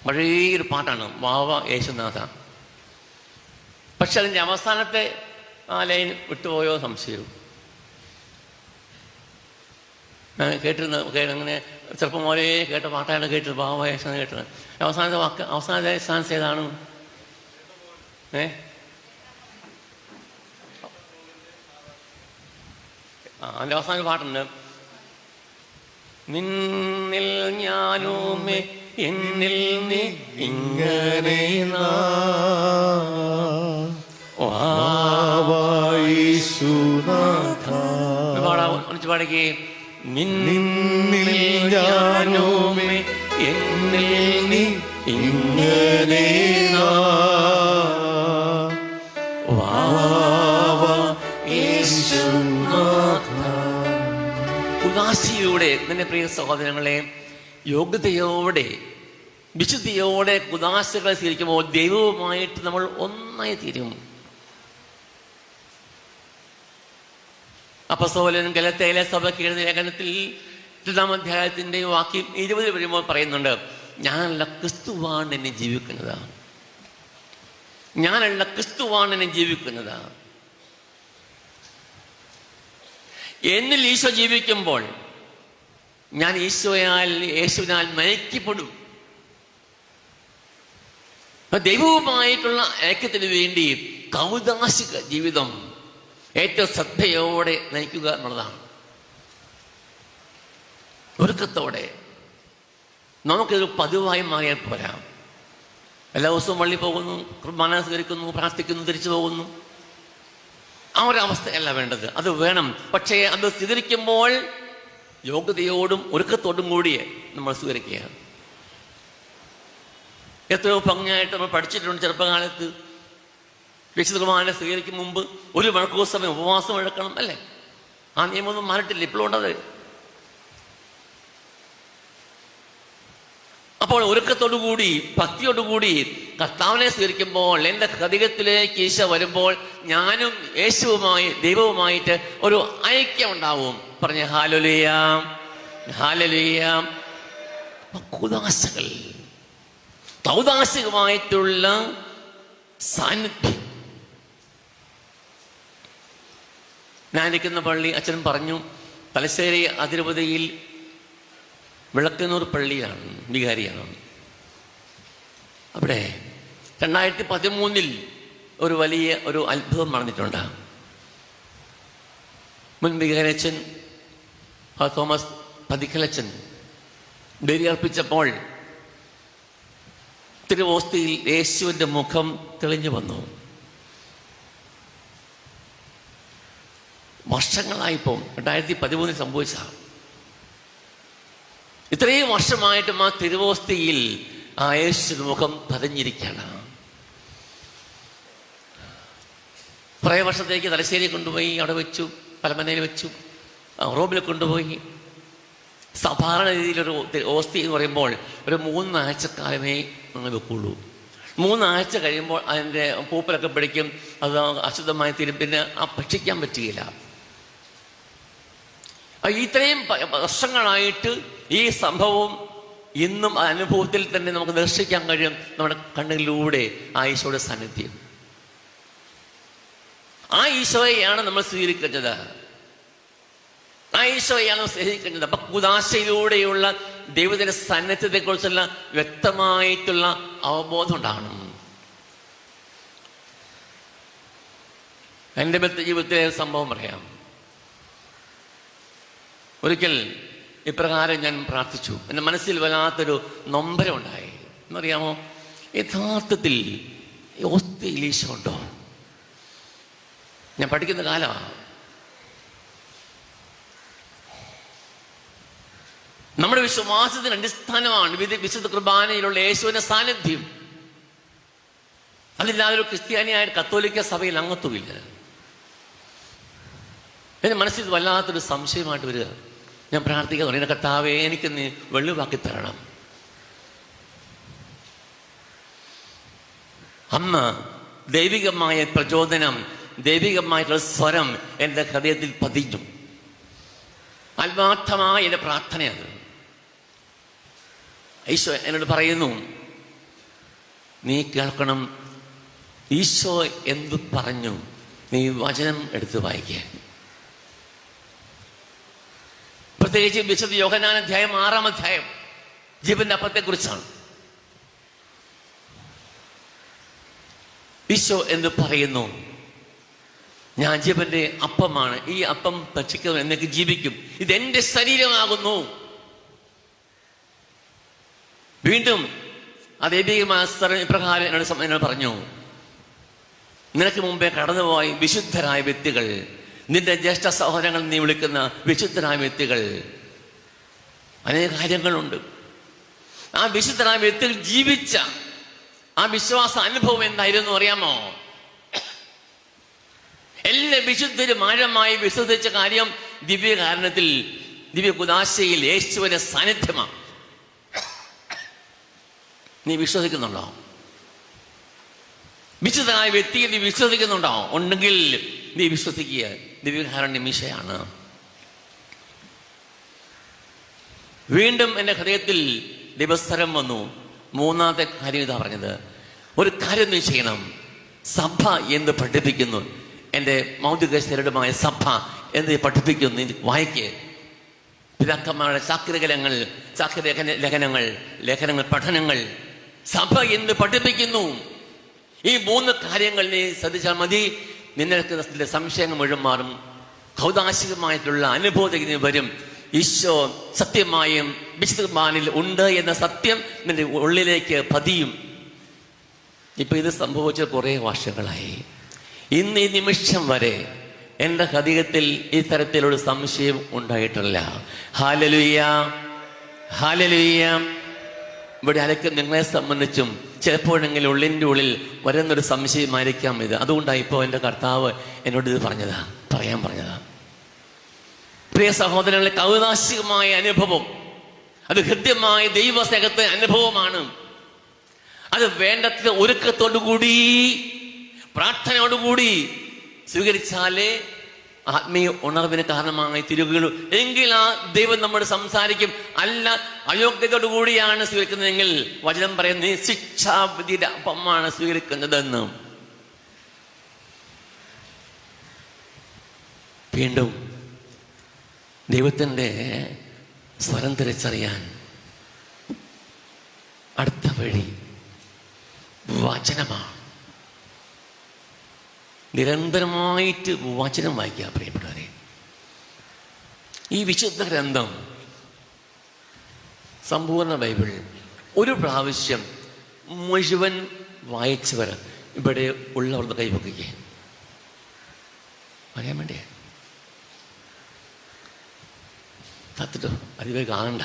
S1: പഴയൊരു പാട്ടാണ്, വാവ യേശുനാഥ. പക്ഷെ അതിൻ്റെ അവസാനത്തെ ആ ലൈൻ വിട്ടുപോയോ സംശയവും. കേട്ടിരുന്ന അങ്ങനെ ചെറുപ്പം പോലെ കേട്ട പാട്ടാണ് കേട്ടത്, വാവ യേശുനാഥ കേട്ടത്. അവസാനത്തെ വാക്ക്, അവസാനത്തെ സ്ഥാനത്ത് ഏതാണ്? അതിൻ്റെ അവസാന പാട്ടുണ്ട്, നിന്നിൽ ഞാനുമേ എന്നിൽ നീ ഇങ്ങനെ പാടകേ. നിന്നിൽ ഞാനുമേ എന്നിൽ നീ ഇങ്ങനെ കുദാശയിലൂടെ നിന്റെ പ്രിയ സഹോദരങ്ങളെ, യോഗ്യതയോടെ വിശുദ്ധിയോടെ കുദാശകൾ സ്വീകരിക്കുമ്പോൾ ദൈവവുമായിട്ട് നമ്മൾ ഒന്നായി തീരും. അപ്പോസ്തലൻ ഗലാത്യയിലെ സഭയ്ക്ക് എഴുതിയ ലേഖനത്തിൽ 8-ാം അധ്യായത്തിന്റെ വാക്യം 20 വരുമ്പോൾ പറയുന്നുണ്ട്, ഞാനല്ല ക്രിസ്തുവാണ് എന്നെ ജീവിക്കുന്നത്, ഞാനല്ല ക്രിസ്തുവാണ് എന്നെ ജീവിക്കുന്നത്. എന്നിൽ ഈശോ ജീവിക്കുമ്പോൾ ഞാൻ യേശുവിനാൽ നയിക്കപ്പെടും. ദൈവവുമായിട്ടുള്ള ഐക്യത്തിന് വേണ്ടി കൗദാശിക ജീവിതം ഏറ്റവും ശ്രദ്ധയോടെ നയിക്കുക എന്നുള്ളതാണ്. ഒരുക്കത്തോടെ. നമുക്കിതൊരു പതിവായി മാറിയാൽ പോരാ. എല്ലാ ദിവസവും പള്ളി പോകുന്നു, കുർബാന സ്വീകരിക്കുന്നു, പ്രാർത്ഥിക്കുന്നു, തിരിച്ചു പോകുന്നു. ആ ഒരു അവസ്ഥയല്ല വേണ്ടത്. അത് വേണം, പക്ഷേ അത് സ്വീകരിക്കുമ്പോൾ യോഗ്യതയോടും ഒരുക്കത്തോടും കൂടിയേ നമ്മൾ സ്വീകരിക്കുക. എത്രയോ ഭംഗിയായിട്ട് നമ്മൾ പഠിച്ചിട്ടുണ്ട് ചെറുപ്പകാലത്ത്. വിശുദ്ധ കുർബാന സ്വീകരിക്കും മുമ്പ് 1 മണിക്കൂർ സമയം ഉപവാസം എടുക്കണം, അല്ലേ? ആ നിയമമൊന്നും മാറിയിട്ടില്ല, ഇപ്പോഴും ഉണ്ടത്. അപ്പോൾ ഒരുക്കത്തോടുകൂടി ഭക്തിയോടുകൂടി കർത്താവിനെ സ്വീകരിക്കുമ്പോൾ എൻ്റെ ഹൃദയത്തിലേക്ക് ഈശോ വരുമ്പോൾ ഞാനും യേശുവുമായി ദൈവവുമായിട്ട് ഒരു ഐക്യം ഉണ്ടാവും. പറഞ്ഞ ഹല്ലേലൂയ, ഹല്ലേലൂയ. കുദാശകൾ, തൗദാശികമായിട്ടുള്ള സാന്നിധ്യം. ഞാൻ ഇരിക്കുന്ന പള്ളി അച്ഛൻ പറഞ്ഞു, തലശ്ശേരി അതിരൂപതയിൽ വിളക്കന്നൂർ പള്ളിയാണ്, വികാരിയാണ്. അവിടെ 2013 ഒരു വലിയ ഒരു അത്ഭുതം നടന്നിട്ടുണ്ട്. മുൻ വികാരച്ചൻ തോമസ് പതിക്കലച്ചൻ ബലിയർപ്പിച്ചപ്പോൾ തിരുവോസ്തിയിൽ യേശുവിൻ്റെ മുഖം തെളിഞ്ഞു വന്നു. വർഷങ്ങളായിപ്പോൾ 2013 സംഭവിച്ച. ഇത്രയും വർഷമായിട്ടും ആ തിരുവോസ്തിയിൽ ആ യേശുവിൻ്റെ മുഖം പതിഞ്ഞിരിക്കുകയാണ്. കുറേ വർഷത്തേക്ക് തലശ്ശേരി കൊണ്ടുപോയി അവിടെ വെച്ചു, പലമനയിൽ വെച്ചു, റോമിൽ കൊണ്ടുപോയി. സാധാരണ രീതിയിലൊരു ഓസ്തി എന്ന് പറയുമ്പോൾ ഒരു 3 ആഴ്ചക്കാലമേ നമ്മൾ വെക്കുള്ളൂ. 3 ആഴ്ച കഴിയുമ്പോൾ അതിൻ്റെ പൂപ്പലൊക്കെ പിടിക്കും, അത് അശുദ്ധമായി തീരും, പിന്നെ ഭക്ഷിക്കാൻ പറ്റുകയില്ല. ഇത്രയും വർഷങ്ങളായിട്ട് ഈ സംഭവം ഇന്നും ആ അനുഭവത്തിൽ തന്നെ നമുക്ക് ദർശിക്കാൻ കഴിയും. നമ്മുടെ കണ്ണിലൂടെ ആ ഈശോയുടെ സാന്നിധ്യം. ആ ഈശോയെയാണ് നമ്മൾ സ്വീകരിക്കുന്നത്, ആ ഈശോയെയാണ് സ്നേഹിക്കുന്നത്. അപ്പൊ കുദാശയിലൂടെയുള്ള ദൈവത്തിന്റെ സാന്നിധ്യത്തെക്കുറിച്ചുള്ള വ്യക്തമായിട്ടുള്ള അവബോധം ഉണ്ടാകണം. എൻ്റെ ജീവിതത്തിലെ സംഭവം പറയാം. ഒരിക്കൽ ഇപ്രകാരം ഞാൻ പ്രാർത്ഥിച്ചു. എൻ്റെ മനസ്സിൽ വല്ലാത്തൊരു നൊമ്പരം ഉണ്ടായി. എന്നറിയാമോ, യഥാർത്ഥത്തിൽ ഓസ്തിയിൽ ഈശോ ഉണ്ടോ? ഞാൻ പഠിക്കുന്ന കാലമാണ്. നമ്മുടെ വിശ്വാസത്തിന് അടിസ്ഥാനമാണ് വിശുദ്ധ കുർബാനയിലുള്ള യേശുവിന്റെ സാന്നിധ്യം. അതില്ലാതെ ഒരു ക്രിസ്ത്യാനിയായ കത്തോലിക്ക സഭയിൽ അംഗത്വമില്ല. എൻ്റെ മനസ്സിൽ വല്ലാത്തൊരു സംശയമായിട്ട് വരിക. ഞാൻ പ്രാർത്ഥിക്കാൻ തുടങ്ങി, കർത്താവേ എനിക്ക് നീ വെളിവാക്കി തരണം. അമ്മ ദൈവികമായ പ്രചോദനം, ദൈവികമായിട്ടുള്ള സ്വരം എൻ്റെ ഹൃദയത്തിൽ പതിഞ്ഞു. ആത്മാർത്ഥമായ എൻ്റെ പ്രാർത്ഥനയാണ്. ഈശോ എന്നോട് പറയുന്നു, നീ കേൾക്കണം, ഈശോ എന്തു പറഞ്ഞു, നീ വചനം എടുത്ത് വായിക്കുക. പ്രത്യേകിച്ച് വിശുദ്ധ യോഹന്നാൻ അധ്യായം 6-ാം അധ്യായം ജീവന്റെ അപ്പത്തെക്കുറിച്ചാണ്. ഈശോ എന്ന് പറയുന്നു, ഞാൻ ജീവന്റെ അപ്പമാണ്, ഈ അപ്പം ഭക്ഷിക്കുന്നവൻ എന്നേക്ക് ജീവിക്കും, ഇതെന്റെ ശരീരമാകുന്നു. വീണ്ടും ദൈവികമായ ഇപ്രകാരം എന്നോട് പറഞ്ഞു, നിനക്ക് മുമ്പേ കടന്നുപോയി വിശുദ്ധരായ വ്യക്തികൾ, നിന്റെ ജ്യേഷ്ഠ സഹോദരങ്ങൾ നീ വിളിക്കുന്ന വിശുദ്ധരായ വ്യക്തികൾ, അനേക കാര്യങ്ങളുണ്ട്. ആ വിശുദ്ധരായ വ്യക്തികൾ ജീവിച്ച ആ വിശ്വാസ അനുഭവം എന്തായിരുന്നു അറിയാമോ? എല്ലാ വിശുദ്ധരും ആഴമായി വിശ്വസിച്ച കാര്യം ദിവ്യകാരണത്തിൽ, ദിവ്യ കുദാശയിൽ യേശുവിന്റെ സാന്നിധ്യമാണ്. നീ വിശ്വസിക്കുന്നുണ്ടോ? വിശുദ്ധനായ വ്യക്തിയെ നീ വിശ്വസിക്കുന്നുണ്ടോ? ഉണ്ടെങ്കിൽ നീ വിശ്വസിക്കുക, ദിവ്യകാരുണ്യം ഈശോയാണ്. വീണ്ടും എൻ്റെ ഹൃദയത്തിൽ ദിവസരം വന്നു. 3-ാമത്തെ കാര്യം ഇതാ പറഞ്ഞത്, ഒരു കാര്യം നീ ചെയ്യണം. സഭ എന്ത് പഠിപ്പിക്കുന്നു, എൻ്റെ മൗലിക ശരീരമായ സഭ എന്ത് പഠിപ്പിക്കുന്നു, നീ വായിക്ക്. പിതാക്കന്മാരുടെ ലേഖനങ്ങൾ പഠനങ്ങൾ, സഭ എന്ത് പഠിപ്പിക്കുന്നു, ഈ 3 കാര്യങ്ങൾ നീ ശ്രദ്ധിച്ചാൽ മതി. നിന്റെ സംശയങ്ങൾ മുഴുവൻ മാറും. കൗതാശികമായിട്ടുള്ള അനുഭവത്തിൽ നീ വരും. ഈശോ സത്യമായും വിശുദ്ധ കുർബാനയിൽ ഉണ്ട് എന്ന സത്യം നിന്റെ ഉള്ളിലേക്ക് പതിയും. ഇപ്പം ഇത് സംഭവിച്ച കുറേ വർഷങ്ങളായി. ഇന്ന് ഈ നിമിഷം വരെ എൻ്റെ ഹൃദയത്തിൽ ഈ തരത്തിലൊരു സംശയം ഉണ്ടായിട്ടില്ല. Hallelujah, hallelujah. ഇവിടെ ആരൊക്കെ നിങ്ങളെ സംബന്ധിച്ചും ചിലപ്പോഴെങ്കിലും ഉള്ളിൻ്റെ ഉള്ളിൽ വരുന്നൊരു സംശയമായിരിക്കാം ഇത്. അതുകൊണ്ടാണ് ഇപ്പോൾ എൻ്റെ കർത്താവ് എന്നോട് ഇത് പറയാൻ പറഞ്ഞതാ. പ്രിയ സഹോദരങ്ങളെ, കൗതാശികമായ അനുഭവം, അത് ഹൃദ്യമായ ദൈവസ്നേഹത്തെ അനുഭവമാണ്. അത് വേണ്ടത്ര ഒരുക്കത്തോടുകൂടി പ്രാർത്ഥനയോടുകൂടി സ്വീകരിച്ചാലേ ആത്മീയ ഉണർവിന് കാരണമായി തിരുകുള്ളൂ. എങ്കിൽ ആ ദൈവം നമ്മോട് സംസാരിക്കും. അല്ല, അയോഗ്യതയോടു കൂടിയാണ് സ്വീകരിക്കുന്നതെങ്കിൽ വചനം പറയുന്നത് നീ ശിക്ഷാവിധിയുടെ അപ്പമാണ് സ്വീകരിക്കുന്നതെന്ന്. വീണ്ടും ദൈവത്തിൻ്റെ സ്വരം തിരിച്ചറിയാൻ അടുത്ത വഴി വചനമാണ്. നിരന്തരമായിട്ട് വചനം വായിക്കുക പ്രിയപ്പെട്ടവരെ. ഈ വിശുദ്ധ ഗ്രന്ഥം, സമ്പൂർണ്ണ ബൈബിൾ ഒരു പ്രാവശ്യം മുഴുവൻ വായിച്ചവർ ഇവിടെ ഉള്ളവരുടെ കൈവക്കുക പറയാൻ വേണ്ടിയ തത്തിട്ടോ അതിവരെ കാണണ്ട.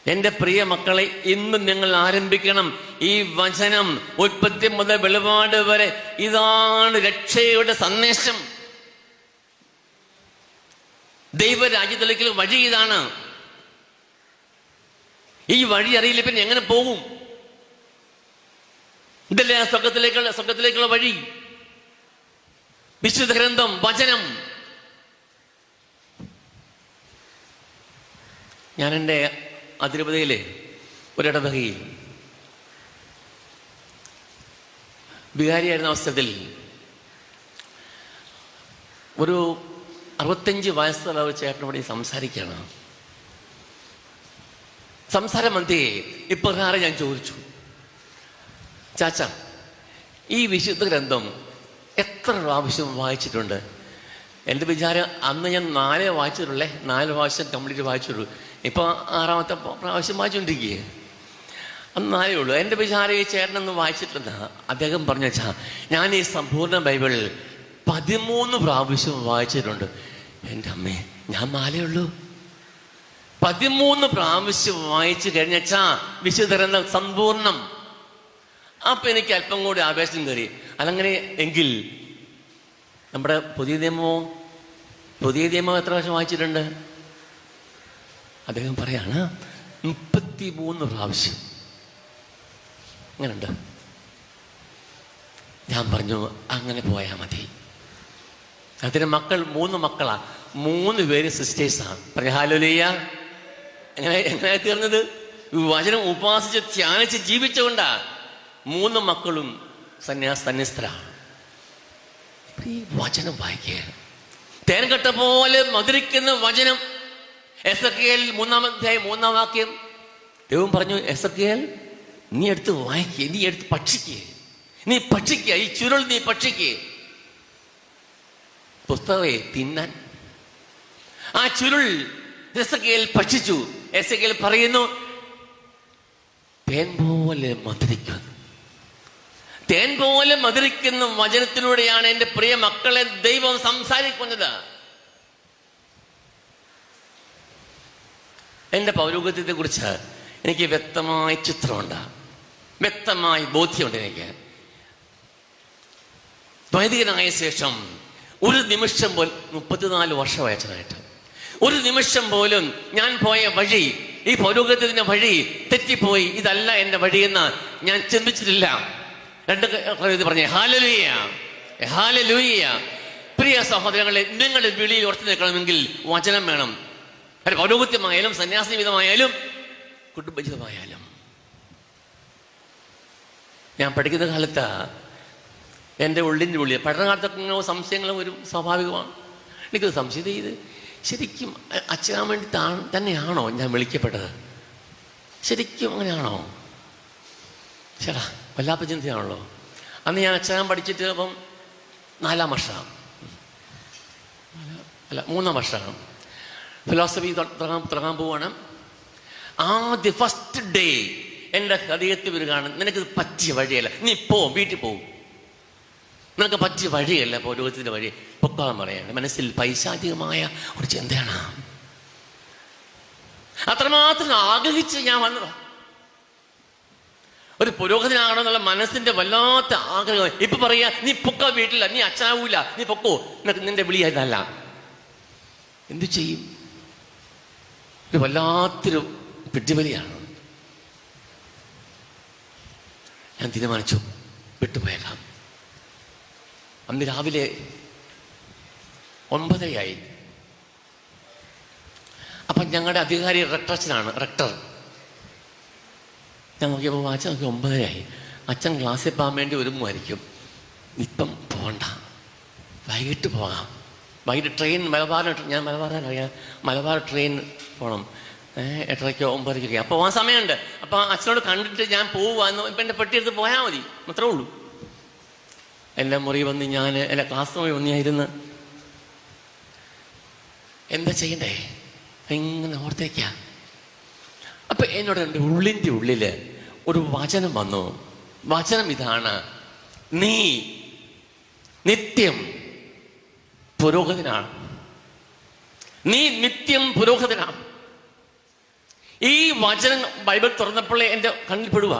S1: എൻ്റെ പ്രിയ മക്കളെ, ഇന്ന് നിങ്ങൾ ആരംഭിക്കണം ഈ വചനം. ഉൽപ്പത്തി മുതൽ വെളിപാട് വരെ ഇതാണ് രക്ഷയുടെ സന്ദേശം. ദൈവരാജ്യത്തിലേക്ക് വഴി ഇതാണ്. ഈ വഴി അറിയില്ല പിന്നെ എങ്ങനെ പോകും? ഇതല്ലേ സ്വർഗത്തിലേക്കുള്ള വഴി, വിശുദ്ധ ഗ്രന്ഥം, വചനം. ഞാൻ എൻ്റെ അതിരൂപതയിലെ ഒരിടവകയിൽ വികാരിയായിരുന്ന അവസരത്തിൽ ഒരു 65 വയസ്സുള്ള ഒരു ചേട്ടനോട് സംസാരിക്കുകയാണ്. സംസാര മധ്യേ ഇപ്രകാരം ഞാൻ ചോദിച്ചു, ചാച്ച, ഈ വിശുദ്ധ ഗ്രന്ഥം എത്ര പ്രാവശ്യം വായിച്ചിട്ടുണ്ട്? എൻ്റെ വിചാരം അന്ന് ഞാൻ 4 വായിച്ചിട്ടുള്ളേ, 4 പ്രാവശ്യം കംപ്ലീറ്റ് വായിച്ചിട്ടുള്ളൂ. ഇപ്പോൾ 6ാമത്തെ പ്രാവശ്യം വായിച്ചുകൊണ്ടിരിക്കുകയെ. അന്ന് 4 ഉള്ളൂ. എൻ്റെ വിചാരം ഈ ചേട്ടനൊന്നും വായിച്ചിട്ടില്ല. അദ്ദേഹം പറഞ്ഞു, വെച്ചാൽ ഞാൻ ഈ സമ്പൂർണ്ണ ബൈബിൾ 13 പ്രാവശ്യം വായിച്ചിട്ടുണ്ട്. എൻ്റെ അമ്മേ, ഞാൻ 4 ഉള്ളൂ. 13 പ്രാവശ്യം വായിച്ചു കഴിഞ്ഞാ വിശുദ്ധ ഗ്രന്ഥം സമ്പൂർണ്ണം. അപ്പൊ എനിക്ക് അല്പം കൂടി ആവേശം കയറി. അതങ്ങനെ എങ്കിൽ നമ്മുടെ പുതിയ നിയമം എത്ര പ്രാവശ്യം വായിച്ചിട്ടുണ്ട്? അദ്ദേഹം പറയാണ് 33 പ്രാവശ്യം. അങ്ങനെയുണ്ട്. ഞാൻ പറഞ്ഞു, അങ്ങനെ പോയാൽ മതി. അതിന് മക്കൾ 3 മക്കളാ, 3 പേര് സിസ്റ്റേഴ്സാണ്. പറഞ്ഞ ഹല്ലേലൂയ. എങ്ങനെ തീർന്നത്? വചനം ഉപാസിച്ച് ധ്യാനിച്ച് ജീവിച്ചുകൊണ്ടാ. 3 മക്കളും സന്യസ്തരാണ്. ഈ വചനം വായിക്കുക, തേൻകട്ട പോലെ മധുരിക്കുന്ന വചനം. എസെക്കിയേൽ 3-ാം അധ്യായം 3-ാം വാക്യം ദൈവം പറഞ്ഞു, എസെക്കിയേൽ നീ എടുത്ത് വായിക്കുക, നീ എടുത്ത് ഭക്ഷിക്കുക, നീ ഭക്ഷിക്കുക, ഈ ചുരുൾ നീ ഭക്ഷിക്കുക. പുസ്തകമേ തിന്നാൻ. ആ ചുരുൾ എസെക്കിയേൽ ഭക്ഷിച്ചു. എസെക്കിയേൽ പറയുന്നു, തേൻ പോലെ മധുരിക്കുന്നു. തേൻ പോലെ മധുരിക്കുന്ന വചനത്തിലൂടെയാണ് എൻ്റെ പ്രിയ മക്കളെ ദൈവം സംസാരിക്കുന്നത്. എൻ്റെ പൗരോഹിത്യത്തെ കുറിച്ച് എനിക്ക് വ്യക്തമായ ചിത്രമുണ്ട്, വ്യക്തമായ ബോധ്യമുണ്ട്. എനിക്ക് വൈദികനായ ശേഷം ഒരു നിമിഷം പോലും, 34 വർഷം വയസ്സനായിട്ട്, ഒരു നിമിഷം പോലും ഞാൻ പോയ വഴി, ഈ പൗരോഹിത്യത്തിന്റെ വഴി തെറ്റിപ്പോയി, ഇതല്ല എൻ്റെ വഴിയെന്ന് ഞാൻ ചിന്തിച്ചിട്ടില്ല. 2 പറഞ്ഞേ ഹല്ലേലൂയ, ഹല്ലേലൂയ. പ്രിയ സഹോദരങ്ങളെ, നിങ്ങളുടെ വിളിയിൽ ഉറച്ചു നിൽക്കണമെങ്കിൽ വചനം വേണം. പൗരോഹിത്യമായാലും സന്യാസ ജീവിതമായാലും കുടുംബജീവിതമായാലും. ഞാൻ പഠിക്കുന്ന കാലത്ത് എൻ്റെ ഉള്ളിൻ്റെ ഉള്ളിൽ പഠനകാലത്തൊക്കെ ഇങ്ങനെ സംശയങ്ങൾ വരും, സ്വാഭാവികമാണ്. എനിക്കത് സംശയം ചെയ്ത് ശരിക്കും അച്ഛനാൻ വേണ്ടി തന്നെയാണോ ഞാൻ വിളിക്കപ്പെട്ടത്? ശരിക്കും അങ്ങനെയാണോ? ചേട്ടാ, വല്ലാത്ത ചിന്തയാണല്ലോ. അന്ന് ഞാൻ അച്ഛനാൻ പഠിച്ചിട്ട് അപ്പം 4-ാം വർഷമാണ്, അല്ല 3-ാം വർഷമാണ്. ഫിലോസഫി തുടങ്ങാൻ പോവാണ്. ആദ്യ ഫസ്റ്റ് ഡേ എൻ്റെ ഹൃദയത്തിൽ വരികയാണ്, നിനക്ക് പറ്റിയ വഴിയല്ല, നീ വീട്ടിൽ പോവും, നിനക്ക് പറ്റിയ വഴിയല്ല പുരോഗതിൻ്റെ വഴി, പൊക്കോളം പറയാണ്. മനസ്സിൽ പൈശാചികമായ ഒരു ചിന്തയാണ്. അത്രമാത്രം ആഗ്രഹിച്ച് ഞാൻ വന്നതാ, ഒരു പുരോഗതിനാകണമെന്നുള്ള മനസ്സിന്റെ വല്ലാത്ത ആഗ്രഹം. ഇപ്പൊ പറയാ, നീ പൊക്കോ, വീട്ടില്ല, നീ അച്ഛനാവൂല, നീ പൊക്കോ, നിന്റെ വിളിയതല്ല. എന്തു ചെയ്യും? ഒരു വല്ലാത്തൊരു പിടിവലിയാണ്. ഞാൻ തീരുമാനിച്ചു, വിട്ടുപോയേക്കാം. അന്ന് രാവിലെ 9:30 അപ്പം ഞങ്ങളുടെ അധികാരി റെക്ടർ. ഞാൻ നോക്കിയപ്പോൾ അച്ഛൻ നോക്കി 9:30. അച്ഛൻ ക്ലാസ്സിൽ പോകാൻ വേണ്ടി ഒരുങ്ങുമായിരിക്കും. ഇപ്പം പോകണ്ട, വൈകിട്ട് പോകാം. വൈകിട്ട് ട്രെയിൻ ഞാൻ മലബാറിനറിയാം, മലബാർ ട്രെയിൻ പോകണം 8:30 9:30. അപ്പോൾ പോകാൻ സമയമുണ്ട്. അപ്പോൾ അച്ഛനോട് കണ്ടിട്ട് ഞാൻ പോവാന്ന്, ഇപ്പം എൻ്റെ പെട്ടിയെടുത്ത് പോയാൽ മതി, അത്രേ ഉള്ളൂ. എൻ്റെ മുറി വന്ന് എൻ്റെ ക്ലാസ് മുറി വന്ന് ഞാൻ ഇരുന്ന് എന്താ ചെയ്യണ്ടേ ഇങ്ങനെ ഓർത്തേക്കാ. അപ്പൊ എന്നോട് എൻ്റെ ഉള്ളിൻ്റെ ഉള്ളില് ഒരു വചനം വന്നു. വചനം ഇതാണ്: നീ നിത്യം പുരോഗതിനാണ്, നീ നിത്യം പുരോഗതിനാണ്. ഈ വചനം ബൈബിൾ തുറന്നപ്പോഴേ എൻ്റെ കണ്ണിൽ പെടുക.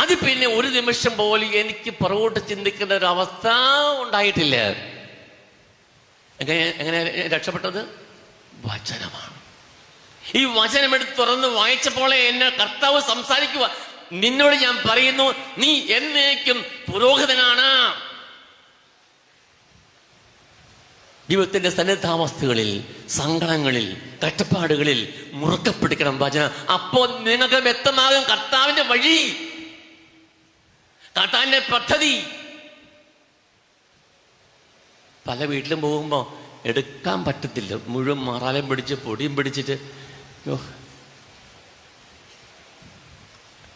S1: അത് പിന്നെ ഒരു നിമിഷം പോലും എനിക്ക് പുറകോട്ട് ചിന്തിക്കേണ്ട ഒരു അവസ്ഥ ഉണ്ടായിട്ടില്ല. എങ്ങനെ രക്ഷപ്പെട്ടത്? വചനമാണ്. ഈ വചനം എടുത്ത് തുറന്ന് വായിച്ചപ്പോൾ എന്നെ കർത്താവ് സംസാരിക്കുക, നിന്നോട് ഞാൻ പറയുന്നു, നീ എന്നേക്കും പുരോഗതനാണ്. ജീവിതത്തിന്റെ സന്നിധാവസ്ഥകളിൽ, സങ്കടങ്ങളിൽ, കഷ്ടപ്പാടുകളിൽ മുറുക്കെ പിടിക്കണം വചനം. അപ്പോൾ നിങ്ങൾക്ക് വ്യക്തമാകും കർത്താവിന്റെ വഴി, കർത്താവിന്റെ പദ്ധതി. പല വീട്ടിലും പോകുമ്പോൾ എടുക്കാൻ പറ്റത്തില്ല, മുഴുവൻ മറാലയും പിടിച്ച് പൊടിയും പിടിച്ചിട്ട്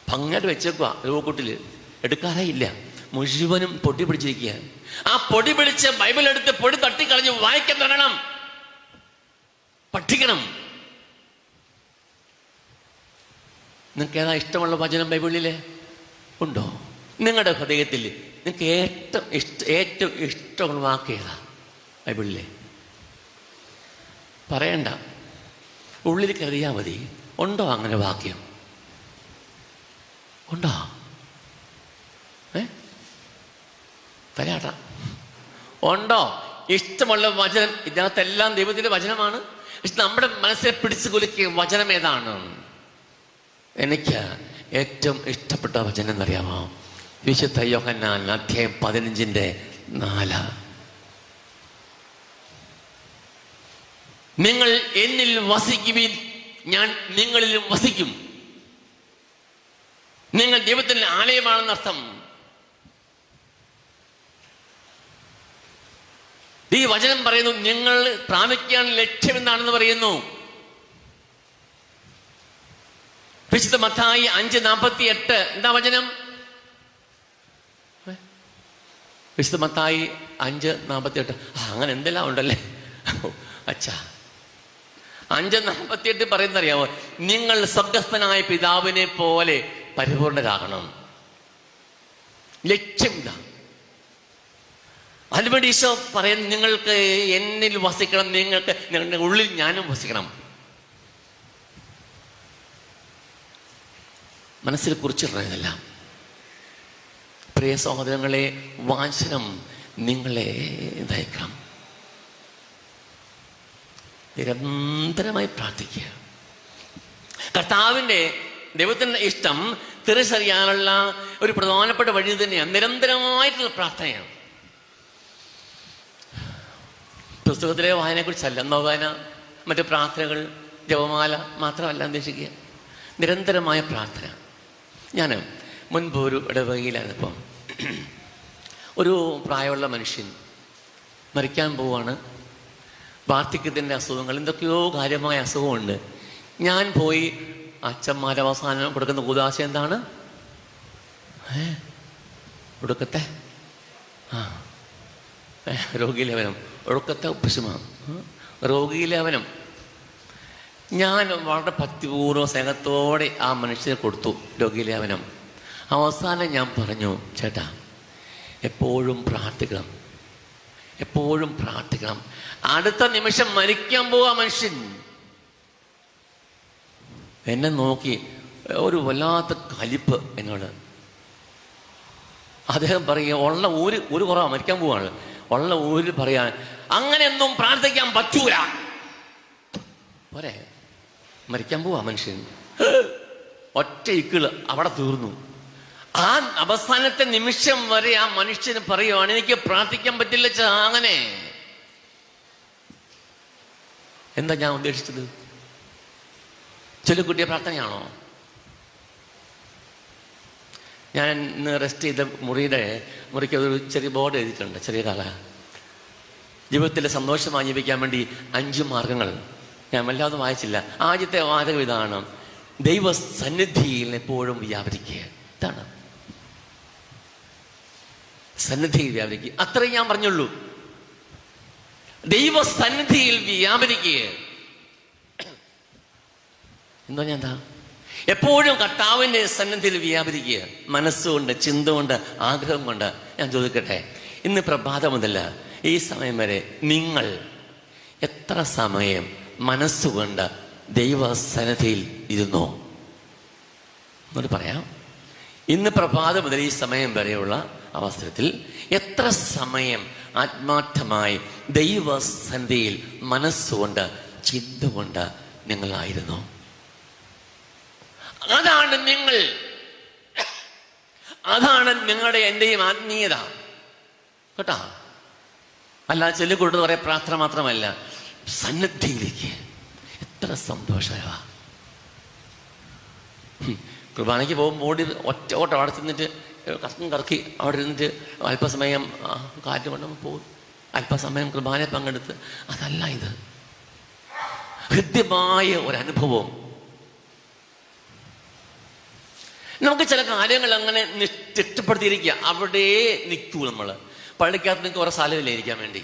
S1: ഭംഗിയായിട്ട് വെച്ചേക്കുക. രൂപക്കൂട്ടില് എടുക്കാറേ ഇല്ല, മുഴുവനും പൊടി പിടിച്ചിരിക്കുക. ആ പൊടി പിടിച്ച് ബൈബിൾ എടുത്ത് പൊടി തട്ടിക്കളഞ്ഞ് വായിക്കാൻ തുടങ്ങണം, പഠിക്കണം. നിങ്ങൾക്ക് ഏതാ ഇഷ്ടമുള്ള വചനം ബൈബിളിലെ ഉണ്ടോ? നിങ്ങളുടെ ഹൃദയത്തിൽ നിങ്ങൾക്ക് ഏറ്റവും ഇഷ്ടമുള്ള വാക്ക് ഏതാ ബൈബിളിലെ? പറയണ്ട, ഉള്ളിൽ കയറിയാൽ മതി. ഉണ്ടോ അങ്ങനെ വാക്യം? ഉണ്ടോ? തരാട്ട ഉണ്ടോ ഇഷ്ടമുള്ള വചനം? ഇതിനകത്തെല്ലാം ദൈവത്തിന്റെ വചനമാണ്. നമ്മുടെ മനസ്സിനെ പിടിച്ചു കുലുക്കിയ വചനം ഏതാണ്? എനിക്ക് ഏറ്റവും ഇഷ്ടപ്പെട്ട വചനം എന്നറിയാമോ? വിശുദ്ധ യോഹന്നാൻ അധ്യായം 15:4. നിങ്ങൾ എന്നിൽ വസിക്കുവിൻ, ഞാൻ നിങ്ങളിലും വസിക്കും. നിങ്ങൾ ദൈവത്തിന്റെ ആലയമാണെന്നർത്ഥം. ഈ വചനം പറയുന്നു, നിങ്ങൾ പ്രാപിക്കാൻ ലക്ഷ്യം എന്താണെന്ന് പറയുന്നു. വിശുദ്ധ മത്തായി 5:48 എന്താ വചനം? വിശുദ്ധ മത്തായി 5:48. അങ്ങനെ എന്തെല്ലാം ഉണ്ടല്ലേ അച്ഛാ. 5:48 പറയുന്നറിയാമോ? നിങ്ങൾ സ്വർഗ്ഗസ്ഥനായ പിതാവിനെ പോലെ പരിപൂർണരാകണം. ലക്ഷ്യം ഇതാ. അതിനുവേണ്ടി ഈശോ പറയുന്നു, നിങ്ങൾക്ക് എന്നിൽ വസിക്കണം, നിങ്ങൾക്ക് നിങ്ങളുടെ ഉള്ളിൽ ഞാനും വസിക്കണം. മനസ്സിൽ കുറിച്ചിടണമെല്ലാം. പ്രിയ സഹോദരങ്ങളെ, വാചനം നിങ്ങളെ നയിക്കണം. നിരന്തരമായി പ്രാർത്ഥിക്കുക. കർത്താവിൻ്റെ ദൈവത്തിൻ്റെ ഇഷ്ടം തിരിച്ചറിയാനുള്ള ഒരു പ്രധാനപ്പെട്ട വഴി തന്നെയാണ് നിരന്തരമായിട്ടുള്ള പ്രാർത്ഥനയാണ്. പുസ്തകത്തിലെ വായനയെക്കുറിച്ചല്ല, നോവാന, മറ്റു പ്രാർത്ഥനകൾ, ജപമാല മാത്രമല്ല അന്വേഷിക്കുക, നിരന്തരമായ പ്രാർത്ഥന. ഞാൻ മുൻപ് ഒരു ഇടവകയിലായിരുന്നപ്പം ഒരു പ്രായമുള്ള മനുഷ്യൻ മരിക്കാൻ പോവാണ്. വാർദ്ധക്യത്തിൻ്റെ അസുഖങ്ങൾ, എന്തൊക്കെയോ കാര്യമായ അസുഖമുണ്ട്. ഞാൻ പോയി അച്ഛന്മാർ അവസാനം കൊടുക്കുന്ന കൂദാശ എന്താണ്? ഒടുക്കത്തെ രോഗീലേവനം, ഒടുക്കത്തെ ഉപശമനം, രോഗീലേവനം. ഞാൻ വളരെ ഭക്തിപൂർവ്വം സ്നേഹത്തോടെ ആ മനുഷ്യനെ കൊടുത്തു രോഗീലേപനം. അവസാനം ഞാൻ പറഞ്ഞു, ചേട്ടാ എപ്പോഴും പ്രാർത്ഥിക്കണം, എപ്പോഴും പ്രാർത്ഥിക്കണം. അടുത്ത നിമിഷം മരിക്കാൻ പോവാ മനുഷ്യൻ. എന്നെ നോക്കി ഒരു വല്ലാത്ത കലിപ്പ് എന്നോട്. അദ്ദേഹം പറയുക, ഉള്ള ഒരു കുറവാ, മരിക്കാൻ പോവാണ്, ഉള്ള പറയാൻ അങ്ങനെയൊന്നും പ്രാർത്ഥിക്കാൻ പറ്റൂല. പോരെ, മരിക്കാൻ പോവാ മനുഷ്യൻ. ഒറ്റ ഇക്കിള് അവിടെ തീർന്നു. ആ അവസാനത്തെ നിമിഷം വരെ ആ മനുഷ്യന് പറയുവാണ്, എനിക്ക് പ്രാർത്ഥിക്കാൻ പറ്റില്ല അങ്ങനെ. എന്താ ഞാൻ ഉദ്ദേശിച്ചത്? ചൊല്ലിക്കുട്ടിയ പ്രാർത്ഥനയാണോ? ഞാൻ ഇന്ന് റെസ്റ്റ് ചെയ്ത മുറിക്ക് ഒരു ചെറിയ ബോർഡ് എഴുതിയിട്ടുണ്ട്, ചെറിയ കാല ജീവിതത്തിലെ സന്തോഷമായി ജീവിക്കാൻ വേണ്ടി 5 മാർഗങ്ങൾ. ഞാൻ വല്ലാതെ വായിച്ചില്ല. ആദ്യത്തെ വാചകം ഇതാണ്, ദൈവ സന്നിധിയിൽ എപ്പോഴും വ്യാപരിക്കുക. ഇതാണ് സന്നിധിയിൽ വ്യാപരിക്കുക. അത്രയും ഞാൻ പറഞ്ഞുള്ളൂ. ദൈവ സന്നിധിയിൽ വ്യാപരിക്കുക എന്താ? ഞാൻ എന്താ എപ്പോഴും കർത്താവിൻ്റെ സന്നിധിയിൽ വ്യാപരിക്കുക, മനസ്സുകൊണ്ട്, ചിന്ത കൊണ്ട്, ആഗ്രഹം കൊണ്ട്. ഞാൻ ചോദിക്കട്ടെ, ഇന്ന് പ്രഭാതം മുതൽ ഈ സമയം വരെ നിങ്ങൾ എത്ര സമയം മനസ്സുകൊണ്ട് ദൈവസന്നിധിയിൽ ഇരുന്നോ? എന്നോട് പറയാം. ഇന്ന് പ്രഭാതം മുതൽ ഈ സമയം വരെയുള്ള അവസരത്തിൽ എത്ര സമയം ആത്മാർത്ഥമായി ദൈവസന്നിധിയിൽ മനസ്സുകൊണ്ട്, ചിന്ത കൊണ്ട് നിങ്ങളായിരുന്നു? അതാണ് നിങ്ങളുടെ എൻ്റെയും ആത്മീയത കേട്ടാ. അല്ല ചൊല്ലിക്കൊടുത്ത് പറയാം പ്രാർത്ഥന മാത്രമല്ല, സന്നിധിയിലേക്ക്. എത്ര സന്തോഷമാ. കുർബാനയ്ക്ക് പോകുമ്പോൾ ഒറ്റ ഓട്ടം അവിടെ ചെന്നിട്ട് കറക്കി അവിടെ ഇരുന്നിട്ട് അല്പസമയം കാറ്റ് കൊണ്ടു പോകും, അല്പസമയം കുർബാനയെ പങ്കെടുത്ത്. അതല്ല ഇത്. ഹൃദ്യമായ ഒരനുഭവം. നമുക്ക് ചില കാര്യങ്ങൾ അങ്ങനെ തിട്ടപ്പെടുത്തിയിരിക്കുക, അവിടെ നിൽക്കൂ. നമ്മൾ പള്ളിക്കകത്ത് നിങ്ങൾക്ക് ഓരോ സ്ഥലമില്ലേ ഇരിക്കാൻ വേണ്ടി,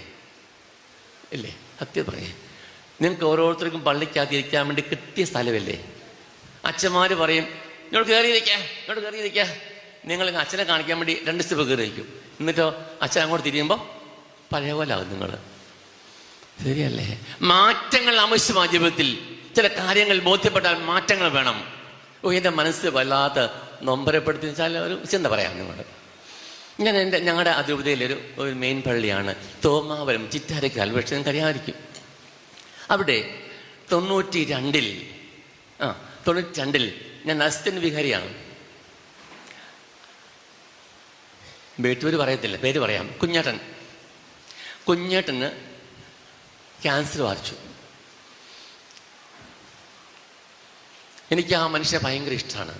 S1: ഇല്ലേ? സത്യം പറയേ, നിങ്ങൾക്ക് ഓരോരുത്തർക്കും പള്ളിക്കകത്ത് ഇരിക്കാൻ വേണ്ടി കിട്ടിയ സ്ഥലമില്ലേ? അച്ഛന്മാർ പറയും, ഇങ്ങോട്ട് കയറിയിരിക്കുക. നിങ്ങൾ അച്ഛനെ കാണിക്കാൻ വേണ്ടി 2 സ്റ്റെപ്പ് കയറിയിരിക്കും. എന്നിട്ടോ അച്ഛൻ അങ്ങോട്ട് തിരിയുമ്പോൾ പഴയ പോലെ ആവും നിങ്ങൾ. ശരിയല്ലേ? മാറ്റങ്ങൾ ആവശ്യമാണ് ജീവിതത്തിൽ. ചില കാര്യങ്ങൾ ബോധ്യപ്പെട്ടാൽ മാറ്റങ്ങൾ വേണം. എൻ്റെ മനസ്സ് വല്ലാത്ത നൊമ്പരപ്പെടുത്തി വെച്ചാൽ ഒരു ചിന്ത പറയാം നിങ്ങൾ. ഞങ്ങളുടെ അതിരൂപതയിലൊരു മെയിൻ പള്ളിയാണ് തോമാപുരം ചിറ്റാരക്കാൽ. പക്ഷെ നിങ്ങൾക്ക് അറിയാമായിരിക്കും. അവിടെ 92 ഞാൻ അസിസ്റ്റന്റ് വികാരിയാണ്. വീട്ടുപേര് പറയത്തില്ല, പേര് പറയാം. കുഞ്ഞേട്ടന് ക്യാൻസർ ബാധിച്ചു. എനിക്ക് ആ മനുഷ്യനെ ഭയങ്കര ഇഷ്ടമാണ്.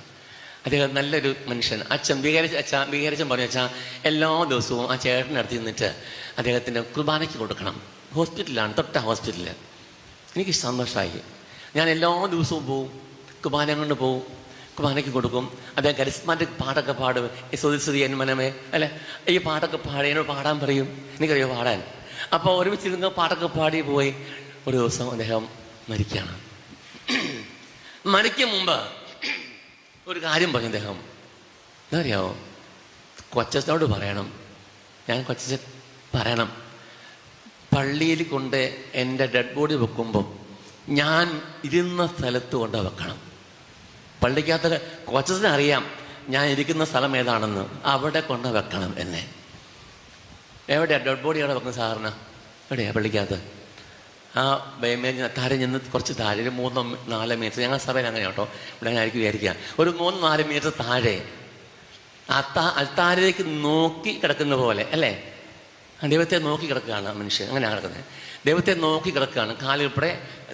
S1: അദ്ദേഹം നല്ലൊരു മനുഷ്യൻ. അച്ഛൻ വികാരിച്ചൻ പറഞ്ഞു, വെച്ചാൽ എല്ലാ ദിവസവും ആ ചേട്ടനടുത്ത് നിന്നിട്ട് അദ്ദേഹത്തിൻ്റെ കുർബാനയ്ക്ക് കൊടുക്കണം. ഹോസ്പിറ്റലാണ്, തൊട്ട ഹോസ്പിറ്റലിൽ. എനിക്ക് സന്തോഷമായി. ഞാൻ എല്ലാ ദിവസവും പോവും, കുർബാന കൊണ്ട് പോവും, കുർബാനയ്ക്ക് കൊടുക്കും. അദ്ദേഹം കരിസ്മാറ്റിക് പാട്ടൊക്കെ പാടും. സ്തുതി എൻ മനമേ അല്ലെ, ഈ പാട്ടൊക്കെ എന്നോട് പാടാൻ പറയും. എനിക്കറിയോ പാടാൻ. അപ്പോൾ ഒരുമിച്ചിരുന്ന് പാട്ടൊക്കെ പാടി പോയി. ഒരു ദിവസം അദ്ദേഹം മരിക്കുകയാണ്. മരിക്കും മുമ്പ് ഒരു കാര്യം പറഞ്ഞു അദ്ദേഹം. എന്താ അറിയാമോ? കൊച്ചനോട് പറയണം, ഞാൻ കൊച്ചൻ പറയണം, പള്ളിയിൽ കൊണ്ട് എൻ്റെ ഡെഡ് ബോഡി വെക്കുമ്പം ഞാൻ ഇരുന്ന സ്ഥലത്ത് കൊണ്ട് വെക്കണം. പള്ളിക്കകത്ത് കൊച്ചനെ അറിയാം ഞാൻ ഇരിക്കുന്ന സ്ഥലം ഏതാണെന്ന്. അവിടെ കൊണ്ട് വെക്കണം എന്നെ. എവിടെയാണ് ഡെഡ് ബോഡി? അവിടെ വെക്കുന്ന സാറിന് എവിടെയാണ്? പള്ളിക്കകത്ത് ആ താഴെ ചെന്ന് കുറച്ച് താഴെ ഒരു 3-4 മീറ്റർ, ഞങ്ങളുടെ സഭയിൽ അങ്ങനെ കേട്ടോ, ഇവിടെ ആയിരിക്കും വിചാരിക്കുക, ഒരു 3-4 മീറ്റർ താഴെ അൽത്താരയിലേക്ക് നോക്കി കിടക്കുന്ന പോലെ അല്ലേ? ദൈവത്തെ നോക്കി കിടക്കുകയാണ് മനുഷ്യൻ. അങ്ങനെയാണ് കിടക്കുന്നത്. ദൈവത്തെ നോക്കി കിടക്കുകയാണ്. കാലുൾപ്പെടെ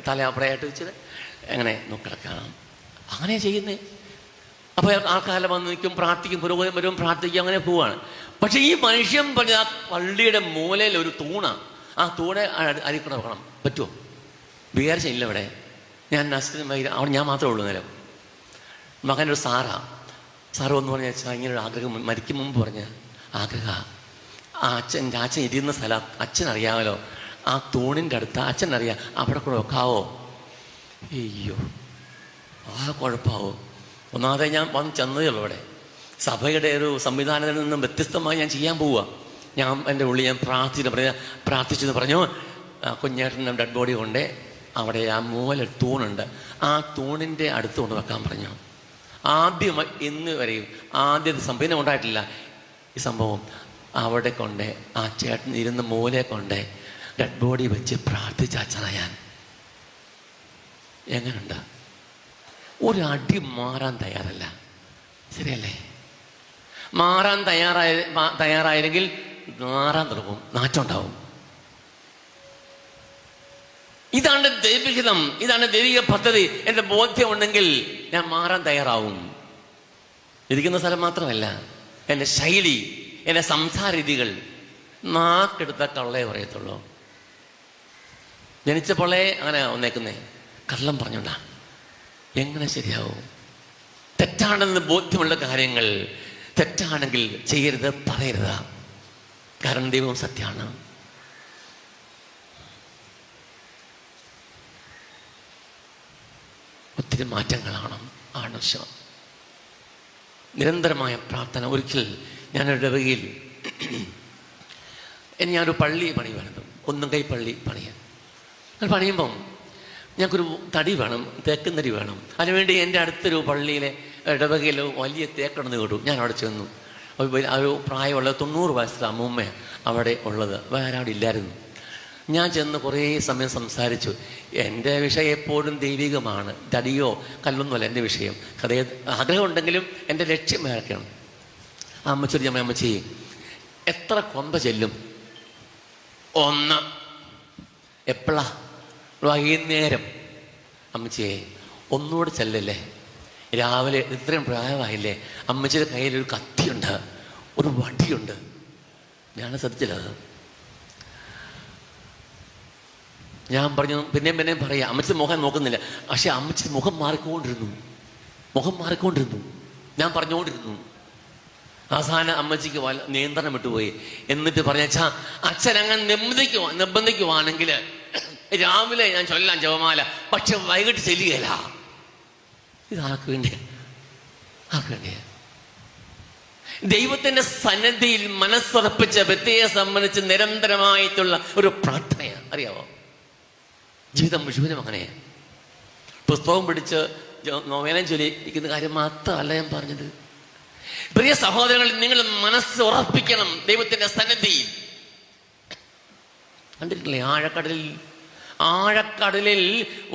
S1: തല അപ്പടയായിട്ട് വെച്ചത് അങ്ങനെ നോക്കി കിടക്കുകയാണ്. അങ്ങനെ ചെയ്യുന്നേ. അപ്പോൾ ആൾക്കാരെല്ലാം വന്ന് നിൽക്കും, പ്രാർത്ഥിക്കും, പുരോഗതി വരും, പ്രാർത്ഥിക്കും, അങ്ങനെ പോവാണ്. പക്ഷെ ഈ മനുഷ്യൻ പറഞ്ഞ ആ പള്ളിയുടെ മൂലയിൽ ഒരു തൂണാണ്. ആ തൂണെ അരിക്കൂടെ വെക്കണം. പറ്റുമോ? വിചാരിച്ചില്ല. ഇവിടെ ഞാൻ അവിടെ ഞാൻ മാത്രമേ ഉള്ളൂ. നേരം മകനൊരു സാറ് എന്ന് പറഞ്ഞ വെച്ചാൽ ഇങ്ങനെ ഒരു ആഗ്രഹം മരിക്കും മുമ്പ് പറഞ്ഞ ആഗ്രഹമാണ്. ആ അച്ഛൻ ഇരുന്ന സ്ഥലം അച്ഛനറിയാമല്ലോ. ആ തൂണിൻ്റെ അടുത്ത് അച്ഛനറിയാം. അവിടെ കൂടെ വെക്കാവോ? അയ്യോ, ആ കുഴപ്പമാവും. ഒന്നാമതെ ഞാൻ വന്ന് ചെന്നതേ ഉള്ളൂ. അവിടെ സഭയുടെ ഒരു സംവിധാനത്തിൽ നിന്നും വ്യത്യസ്തമായി ഞാൻ ചെയ്യാൻ പോവുക. ഞാൻ എൻ്റെ ഉള്ളിൽ ഞാൻ പ്രാർത്ഥിച്ചെന്ന് പറഞ്ഞു. കുഞ്ഞേട്ടൻ്റെ ഡെഡ് ബോഡി കൊണ്ട് അവിടെ ആ മൂല തൂണുണ്ട്, ആ തൂണിൻ്റെ അടുത്ത് കൊണ്ട് വെക്കാൻ പറഞ്ഞു. ആദ്യം ഇന്ന് വരെയും ആദ്യത്തെ സംഭവം ഉണ്ടായിട്ടില്ല ഈ സംഭവം. അവിടെ കൊണ്ട് ആ ചേട്ടൻ ഇരുന്ന് മൂലയെ കൊണ്ട് ഡെഡ് ബോഡി വെച്ച് പ്രാർത്ഥിച്ച അച്ഛനാ ഞാൻ. എങ്ങനെയുണ്ട്? ഒരു അടി മാറാൻ തയ്യാറല്ല, ശരിയല്ലേ? മാറാൻ തയ്യാറായില്ലെങ്കിൽ മാറാൻ തുടങ്ങും, നാറ്റം ഉണ്ടാവും. ഇതാണ് ദൈവഹിതം, ഇതാണ് ദൈവിക പദ്ധതി. എൻ്റെ ബോധ്യമുണ്ടെങ്കിൽ ഞാൻ മാറാൻ തയ്യാറാവും. ഇരിക്കുന്ന സ്ഥലം മാത്രമല്ല, എൻ്റെ ശൈലി, എൻ്റെ സംസാര രീതികൾ. നാക്കെടുത്ത കള്ളേ പറയത്തുള്ളൂ. ജനിച്ചപ്പോളേ അങ്ങനെ ഒന്നേക്കുന്നേ, കള്ളം പറഞ്ഞോണ്ടാണ്. എങ്ങനെ ശരിയാവും? തെറ്റാണെന്ന് ബോധ്യമുള്ള കാര്യങ്ങൾ തെറ്റാണെങ്കിൽ ചെയ്യരുത്, പറയരുത്. കാരണം ദൈവം സത്യമാണ്. ഒത്തിരി മാറ്റങ്ങളാണ് ആവശ്യം. നിരന്തരമായ പ്രാർത്ഥന. ഒരിക്കൽ ഞാനൊരു ഇടവകയിൽ ഞാനൊരു പള്ളി പണിയുമായിരുന്നു, കുന്നും കൈ പള്ളി പണിയാൻ. അത് പണിയുമ്പം ഞങ്ങൾക്കൊരു തടി വേണം, തേക്കും തടി വേണം. അതിനുവേണ്ടി എൻ്റെ അടുത്തൊരു പള്ളിയിലെ ഇടവകയിൽ വലിയ തേക്കടന്ന് കേട്ടു. ഞാൻ അവിടെ ചെന്നു. ഒരു പ്രായമുള്ള 90 വയസ്സുള്ള അമ്മൂമ്മ അവിടെ ഉള്ളത്, വേറെ അവിടെ ഇല്ലായിരുന്നു. ഞാൻ ചെന്ന് കുറേ സമയം സംസാരിച്ചു. എൻ്റെ വിഷയം എപ്പോഴും ദൈവികമാണ്, തടിയോ കല്ലൊന്നുമല്ല എൻ്റെ വിഷയം. ആഗ്രഹമുണ്ടെങ്കിലും എൻ്റെ ലക്ഷ്യം വേറൊക്കെയാണ്. ആ അമ്മച്ചൊരു അമ്മച്ചി എത്ര കൊമ്പ ചെല്ലും? 1. എപ്പോഴാ? വൈകുന്നേരം. അമ്മച്ചിയെ ഒന്നുകൂടെ ചെല്ലല്ലേ, രാവിലെ. ഇത്രയും പ്രായമായില്ലേ? അമ്മച്ചിയുടെ കയ്യിലൊരു കത്തിയുണ്ട്, ഒരു വടിയുണ്ട്. ഞാൻ ശ്രദ്ധിച്ചില്ല. ഞാൻ പറഞ്ഞു, പിന്നെയും പറയാം. അമ്മച്ചി മുഖം നോക്കുന്നില്ല, പക്ഷെ അമ്മച്ചി മുഖം മാറിക്കൊണ്ടിരുന്നു. ഞാൻ പറഞ്ഞുകൊണ്ടിരുന്നു. അവസാനം അമ്മച്ചിക്ക് നിയന്ത്രണം വിട്ടുപോയി. എന്നിട്ട് പറഞ്ഞാ, അച്ഛൻ അങ്ങനെ നിർബന്ധിക്കുവാണെങ്കിൽ രാവിലെ ഞാൻ ചൊല്ലാം ജപമാല, പക്ഷെ വൈകിട്ട് ചെല്ലുകയില്ല. ഇതാർക്ക് വേണ്ടിയാ? ദൈവത്തിന്റെ സന്നിധിയിൽ മനസ്സുറപ്പിച്ച വ്യക്തിയെ സംബന്ധിച്ച് നിരന്തരമായിട്ടുള്ള ഒരു പ്രാർത്ഥനയാണ്. അറിയാവോ? ജീവിതം മുഴുവനും അങ്ങനെയാ. പുസ്തകം പിടിച്ച് നോവേലം ചൊല്ലിയിരിക്കുന്ന കാര്യം മാത്രമല്ല ഞാൻ പറഞ്ഞത്. പ്രിയ സഹോദരങ്ങൾ, നിങ്ങൾ മനസ്സ് ഉറപ്പിക്കണം ദൈവത്തിന്റെ സന്നിധിയിൽ. കണ്ടിട്ടില്ലേ? ആഴക്കടലിൽ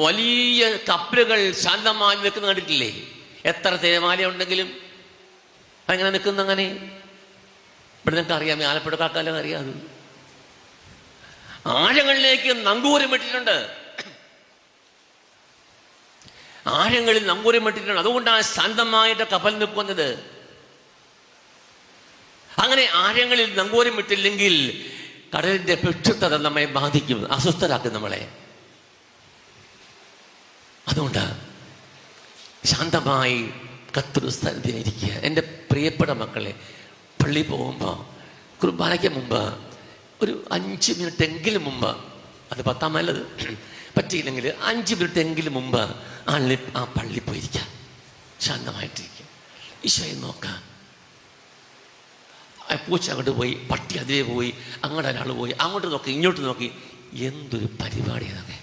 S1: വലിയ കപ്പലുകൾ ശാന്തമായി നിൽക്കുന്ന കണ്ടിട്ടില്ലേ? എത്ര തിരമാല ഉണ്ടെങ്കിലും അങ്ങനെ നിൽക്കുന്ന. അങ്ങനെ ഇവിടെ നിങ്ങൾക്ക് അറിയാം, ആലപ്പുഴക്കാർക്കെല്ലാം അറിയാം. അത് ആഴങ്ങളിലേക്ക് നങ്കൂരം ഇട്ടിട്ടുണ്ട്. ആഴങ്ങളിൽ നങ്കൂരം ഇട്ടിട്ടുണ്ട്. അതുകൊണ്ടാണ് ശാന്തമായിട്ട് കപ്പൽ നിൽക്കുന്നത്. അങ്ങനെ ആഴങ്ങളിൽ നങ്കൂരം ഇട്ടില്ലെങ്കിൽ കടലിന്റെ പ്രക്ഷുബ്ധത നമ്മെ ബാധിക്കും, അസ്വസ്ഥരാക്കും നമ്മളെ. അതുകൊണ്ട് ശാന്തമായി കർത്തൃസ്ഥലത്തിരിക്കുക. എൻ്റെ പ്രിയപ്പെട്ട മക്കളെ, പള്ളി പോകുമ്പോൾ കുർബാനയ്ക്ക് മുമ്പ് ഒരു 5 മിനിറ്റ് എങ്കിലും മുമ്പ്, അത് 10 നല്ലത്, പറ്റിയില്ലെങ്കിൽ 5 മിനിറ്റ് എങ്കിലും മുമ്പ് ആ പള്ളി പോയിരിക്കുക. ശാന്തമായിട്ടിരിക്കുക, ഈശോയെ നോക്കാം. പൂച്ച അങ്ങോട്ട് പോയി, പട്ടി അതിലേ പോയി, അങ്ങോട്ട് ഒരാൾ പോയി, അങ്ങോട്ട് നോക്കി, ഇങ്ങോട്ട് നോക്കി. എന്തൊരു പരിപാടിയാണൊക്കെ!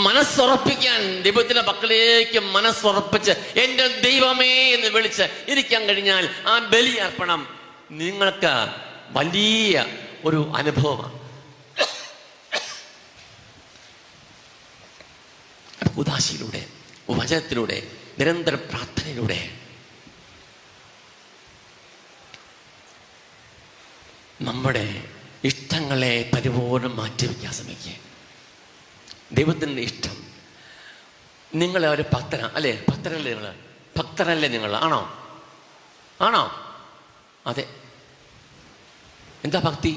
S1: മനസ്സുറപ്പിക്കാൻ, ദൈവത്തിന്റെ മക്കളിലേക്ക് മനസ്സുറപ്പിച്ച് എൻ്റെ ദൈവമേ എന്ന് വിളിച്ച് ഇരിക്കാൻ കഴിഞ്ഞാൽ ആ ബലി അർപ്പണം നിങ്ങൾക്ക് വലിയ ഒരു അനുഭവമാണ്. ഉദാശയിലൂടെ, വചനത്തിലൂടെ, നിരന്തര പ്രാർത്ഥനയിലൂടെ നമ്മുടെ ഇഷ്ടങ്ങളെ പരിപൂർണം മാറ്റിവെക്കാൻ ശ്രമിക്കുക. ദൈവത്തിൻ്റെ ഇഷ്ടം. നിങ്ങളെ ഒരു ഭക്തനാ അല്ലേ? ഭക്തരല്ലേ നിങ്ങൾ? ആണോ? അതെ. എന്താ ഭക്തി?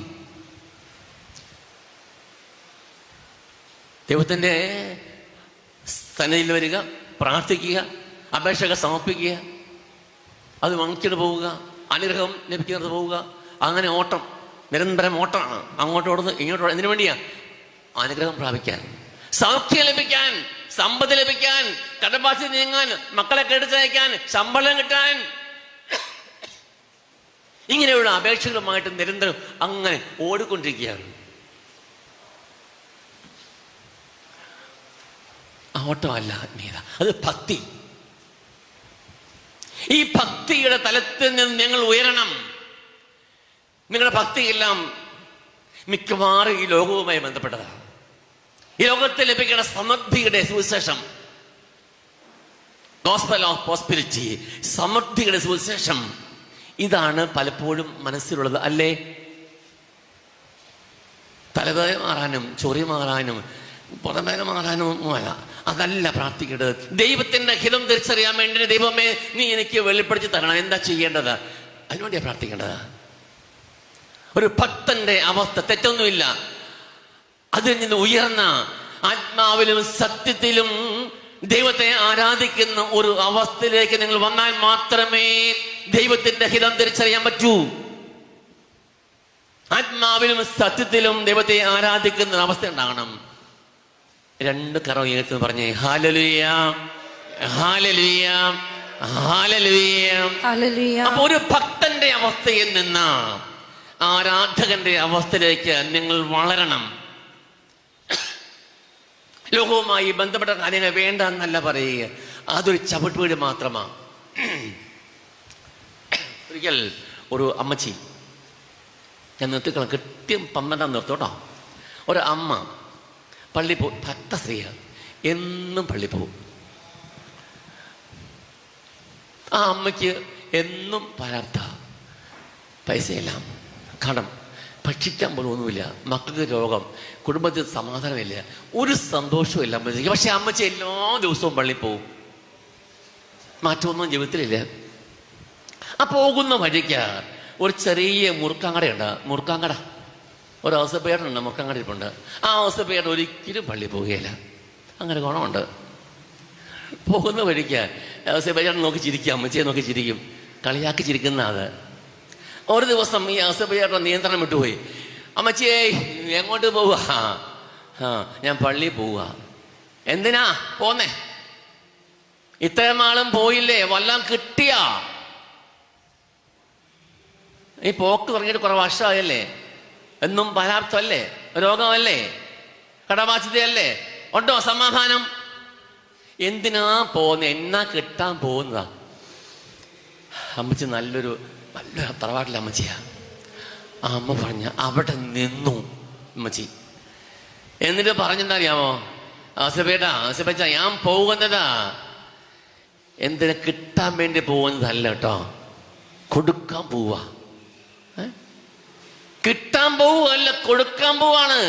S1: ദൈവത്തിൻ്റെ സന്നിധിയിൽ വരിക, പ്രാർത്ഥിക്കുക, അപേക്ഷകൾ സമർപ്പിക്കുക, അത് വാങ്ങിച്ചിട്ട് പോവുക, അനുഗ്രഹം ലഭിക്കുന്നത് പോവുക. അങ്ങനെ ഓട്ടം, നിരന്തരം ഓട്ടമാണ്. അങ്ങോട്ട് ഓടുന്നു, ഇങ്ങോട്ട് ഓടുന്നു. എന്തിനു വേണ്ടിയാ? അനുഗ്രഹം പ്രാപിക്കാൻ, സൗഖ്യം ലഭിക്കാൻ, സമ്പത്ത് ലഭിക്കാൻ, കടബാധ്യത നീങ്ങാൻ, മക്കളെ കെട്ടിച്ചയക്കാൻ, ശമ്പളം കിട്ടാൻ, ഇങ്ങനെയുള്ള അപേക്ഷകളുമായിട്ട് നിരന്തരം അങ്ങനെ ഓടിക്കൊണ്ടിരിക്കുകയാണ്. ഓട്ടമല്ല ആത്മീയത, അത് ഭക്തി. ഈ ഭക്തിയുടെ തലത്തിൽ നിന്ന് ഞങ്ങൾ ഉയരണം. നിങ്ങളുടെ ഭക്തിയെല്ലാം മിക്കവാറും ഈ ലോകവുമായി ബന്ധപ്പെട്ടതാണ്. ഈ ലോകത്തിൽ ലഭിക്കുന്ന സമൃദ്ധിയുടെ സുവിശേഷം, ഗോസ്പൽ ഓഫ് പ്രോസ്പെരിറ്റി, സമൃദ്ധിയുടെ സുവിശേഷം, ഇതാണ് പലപ്പോഴും മനസ്സിലുള്ളത്, അല്ലേ? തലവേദന മാറാനും ചൊറി മാറാനും പുറമേന മാറാനും ഒന്നുമല്ല, അതല്ല പ്രാർത്ഥിക്കേണ്ടത്. ദൈവത്തിന്റെ ഹിതം തിരിച്ചറിയാൻ വേണ്ടി ദൈവമേ നീ എനിക്ക് വെളിപ്പെടുത്തി തരണം, എന്താ ചെയ്യേണ്ടത്, അതിനുവേണ്ടിയാ പ്രാർത്ഥിക്കേണ്ടത്. ഒരു ഭക്തന്റെ അവസ്ഥ തെറ്റൊന്നുമില്ല. അതിൽ നിന്ന് ഉയർന്ന ആത്മാവിലും സത്യത്തിലും ദൈവത്തെ ആരാധിക്കുന്ന ഒരു അവസ്ഥയിലേക്ക് നിങ്ങൾ വന്നാൽ മാത്രമേ ദൈവത്തിന്റെ ഹിതം തിരിച്ചറിയാൻ പറ്റൂ. ആത്മാവിലും സത്യത്തിലും ദൈവത്തെ ആരാധിക്കുന്ന അവസ്ഥ ഉണ്ടാകണം. രണ്ട് കരം ഉയർത്തി പറഞ്ഞേ ഹല്ലേലൂയ, ഹല്ലേലൂയ, ഹല്ലേലൂയ. അപ്പൊ ഒരു ഭക്തന്റെ അവസ്ഥയിൽ നിന്ന് ആരാധകന്റെ അവസ്ഥയിലേക്ക് നിങ്ങൾ വളരണം. ലോകവുമായി ബന്ധപ്പെട്ട കാര്യങ്ങൾ വേണ്ട എന്നല്ല പറയുക, അതൊരു ചവിട്ടുവീട് മാത്രമാണ്. ഒരിക്കൽ ഒരു അമ്മച്ചി, ഞാൻ നിർത്തിക്കണം, കൃത്യം 12 നിർത്തോട്ടോ, ഒരു അമ്മ പള്ളി പോകും, ഭക്ത സ്ത്രീയാണ്, എന്നും പള്ളി പോകും. ആ അമ്മയ്ക്ക് എന്നും പരാർത്ഥ, പൈസയില്ല, കടം, ഭക്ഷിക്കാൻ പോലും ഒന്നുമില്ല, മക്കൾക്ക് രോഗം, കുടുംബത്തിൽ സമാധാനമില്ല, ഒരു സന്തോഷവും ഇല്ല അമ്മച്ചിക്ക്. പക്ഷെ അമ്മച്ചി എല്ലാ ദിവസവും പള്ളി പോകും, മാറ്റമൊന്നും ജീവിതത്തിലില്ല. ആ പോകുന്ന വഴിക്ക് ഒരു ചെറിയ മുറുക്കാങ്കടയുണ്ട്, മുറുക്കാങ്കട, ഒരു ഔസപ്പേട്ടനുണ്ട്, മുറുക്കാങ്കട ഇരിപ്പുണ്ട്. ആ ഔസപ്പേട്ടൻ ഒരിക്കലും പള്ളി പോവുകയില്ല, അങ്ങനെ ഗുണമുണ്ട്. പോകുന്ന വഴിക്ക് ഔസപ്പേട്ടൻ നോക്കി ചിരിക്കും, അമ്മച്ചിയെ നോക്കി ചിരിക്കും, കളിയാക്കി ചിരിക്കുന്ന അത്. ഒരു ദിവസം ഈ ഔസപ്പേട്ടൻ നിയന്ത്രണം വിട്ടുപോയി. അമ്മച്ചിയെ എങ്ങോട്ട് പോവുക? ഞാൻ പള്ളി പോവുക. എന്തിനാ പോന്നേ? ഇത്രയും നാളും പോയില്ലേ, വല്ലതും കിട്ടിയാ? ഈ പോക്ക് തുടങ്ങിയിട്ട് കുറെ വർഷമായല്ലേ, എന്നും പരാർത്ഥമല്ലേ, രോഗമല്ലേ, കടബാധ്യതയല്ലേ, ഉണ്ടോ സമാധാനം? എന്തിനാ പോകുന്നത്? എന്നാ കിട്ടാൻ പോകുന്നതാ? അമ്മച്ചി നല്ലൊരു തറവാട്ടിലെ അമ്മച്ചിയാ. ആ അമ്മ പറഞ്ഞ അവിടെ നിന്നു അമ്മച്ചി. എന്നിട്ട് പറഞ്ഞെന്തറിയാമോ? ഔസേപ്പച്ച ഞാൻ പോകുന്നതാ എന്തിനാ കിട്ടാൻ വേണ്ടി പോകുന്നതല്ല കേട്ടോ, കൊടുക്കാൻ പോവാ. കിട്ടാൻ പോവുകയല്ല, കൊടുക്കാൻ പോവാണ്.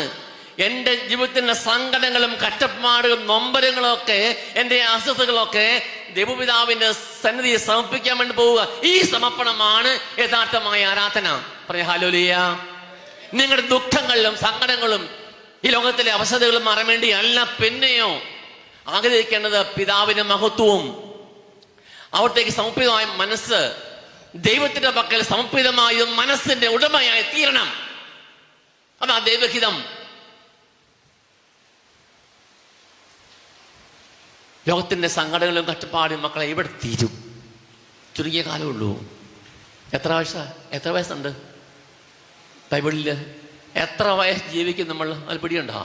S1: എൻ്റെ ജീവിതത്തിന്റെ സങ്കടങ്ങളും കഷ്ടപ്പാടുകളും നൊമ്പരങ്ങളും ഒക്കെ, എൻ്റെ അസ്വസ്ഥതകളൊക്കെ ദൈവപിതാവിന്റെ സന്നിധിയെ സമർപ്പിക്കാൻ വേണ്ടി പോവുക. ഈ സമർപ്പണമാണ് യഥാർത്ഥമായ ആരാധന. പറയാ ഹല്ലേലൂയ. നിങ്ങളുടെ ദുഃഖങ്ങളിലും സങ്കടങ്ങളും ഈ ലോകത്തിലെ അവസ്ഥകളും മാറാൻ വേണ്ടി അല്ല, പിന്നെയോ ആഗ്രഹിക്കേണ്ടത് പിതാവിന്റെ മഹത്വവും അവിടത്തേക്ക് സമർപ്പിതമായ മനസ്സ്, ദൈവത്തിന്റെ പക്കൽ സമർപ്പിതമായ മനസ്സിന്റെ ഉടമയായി തീരണം. അതാ ദൈവഹിതം. ലോകത്തിന്റെ സങ്കടങ്ങളും കഷ്ടപ്പാടും മക്കളെ ഇവിടെ തീരും. ചുരുങ്ങിയ കാലമുള്ളൂ. എത്ര വയസ്സുണ്ട് ബൈബിളില്? എത്ര വയസ്സ് ജീവിക്കും നമ്മൾ? അത് പിടിയുണ്ടോ?